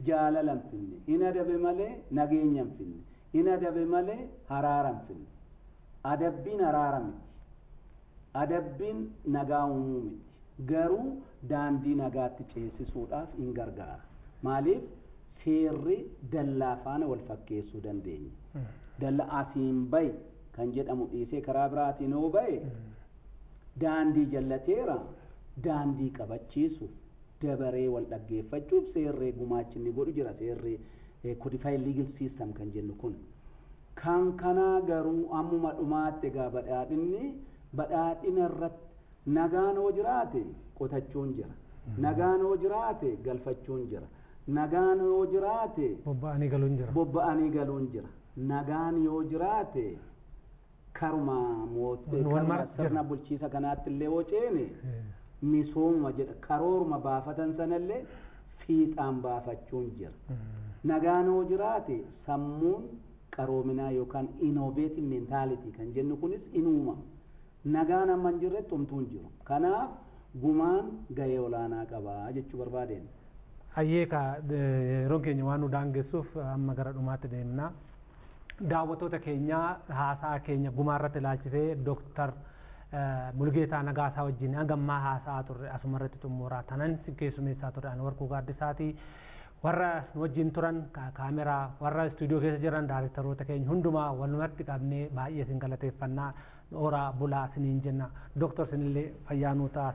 jaalala hin finne, hin adabe malee nageenya hin finne, hin adabe malee haraara hin finne. Adabbiin haraara miti. Adabbiin nagaa uumuu miti. Garuu daandii nagaatti ceesisuudhaaf hin gargaara. Maaliif seerri dallaa faana wal fakkeessuu dandeenya. Dalla asiin bayi kan jedhamu dhiisee karaa biraatiin yoo baye daandii jallateera daandii qabachiisuuf dabaree wal dhaggeeffachuuf seerree gumaachinni godhu jira seerree codified legal system kan jennu kun kan kanaa garuu ammuma dhumaatti egaa badhaadhina irratti nagaan yoo jiraate qotachuun jira nagaan yoo jiraate galfachuun jira nagaan yoo jiraate bobba'anii galuun jira nagaan yoo jiraate karuma sirna bulchiisa kanaatti illee yoo ceene misooma jedha karooruma baafatan sanallee fiixaan baafachuun jira nagaan yoo jiraate sammuun qaroominaa yookaan innovative mentality kan jennu kunis inuuma nagaan amma hin jirre xumtuun jiru kanaaf gumaan gahee olaanaa qabaa jechuu barbaadeen. Hayyeeka yeroon keenya waan nu daangessuuf amma gara dhumaatti deemna. Daawwattoota keenya haasaa keenya gumaa irratti ilaalchisee Dooktar Mulgeetaa Nagaasaa wajjin hangammaa haasaa turre asuma irratti xumuraa tanan keessummeessaa ture ani Warquu Gaaddisaati. Warra wajjin turan kaameraa warra istuudiyoo keessa jiran daayirektaroota keenya hundumaa walumatti qabnee baay'ee isin galateeffannaa ooraa bulaa isiniin jenna. Dooktor isinillee fayyaa nuu ta'a.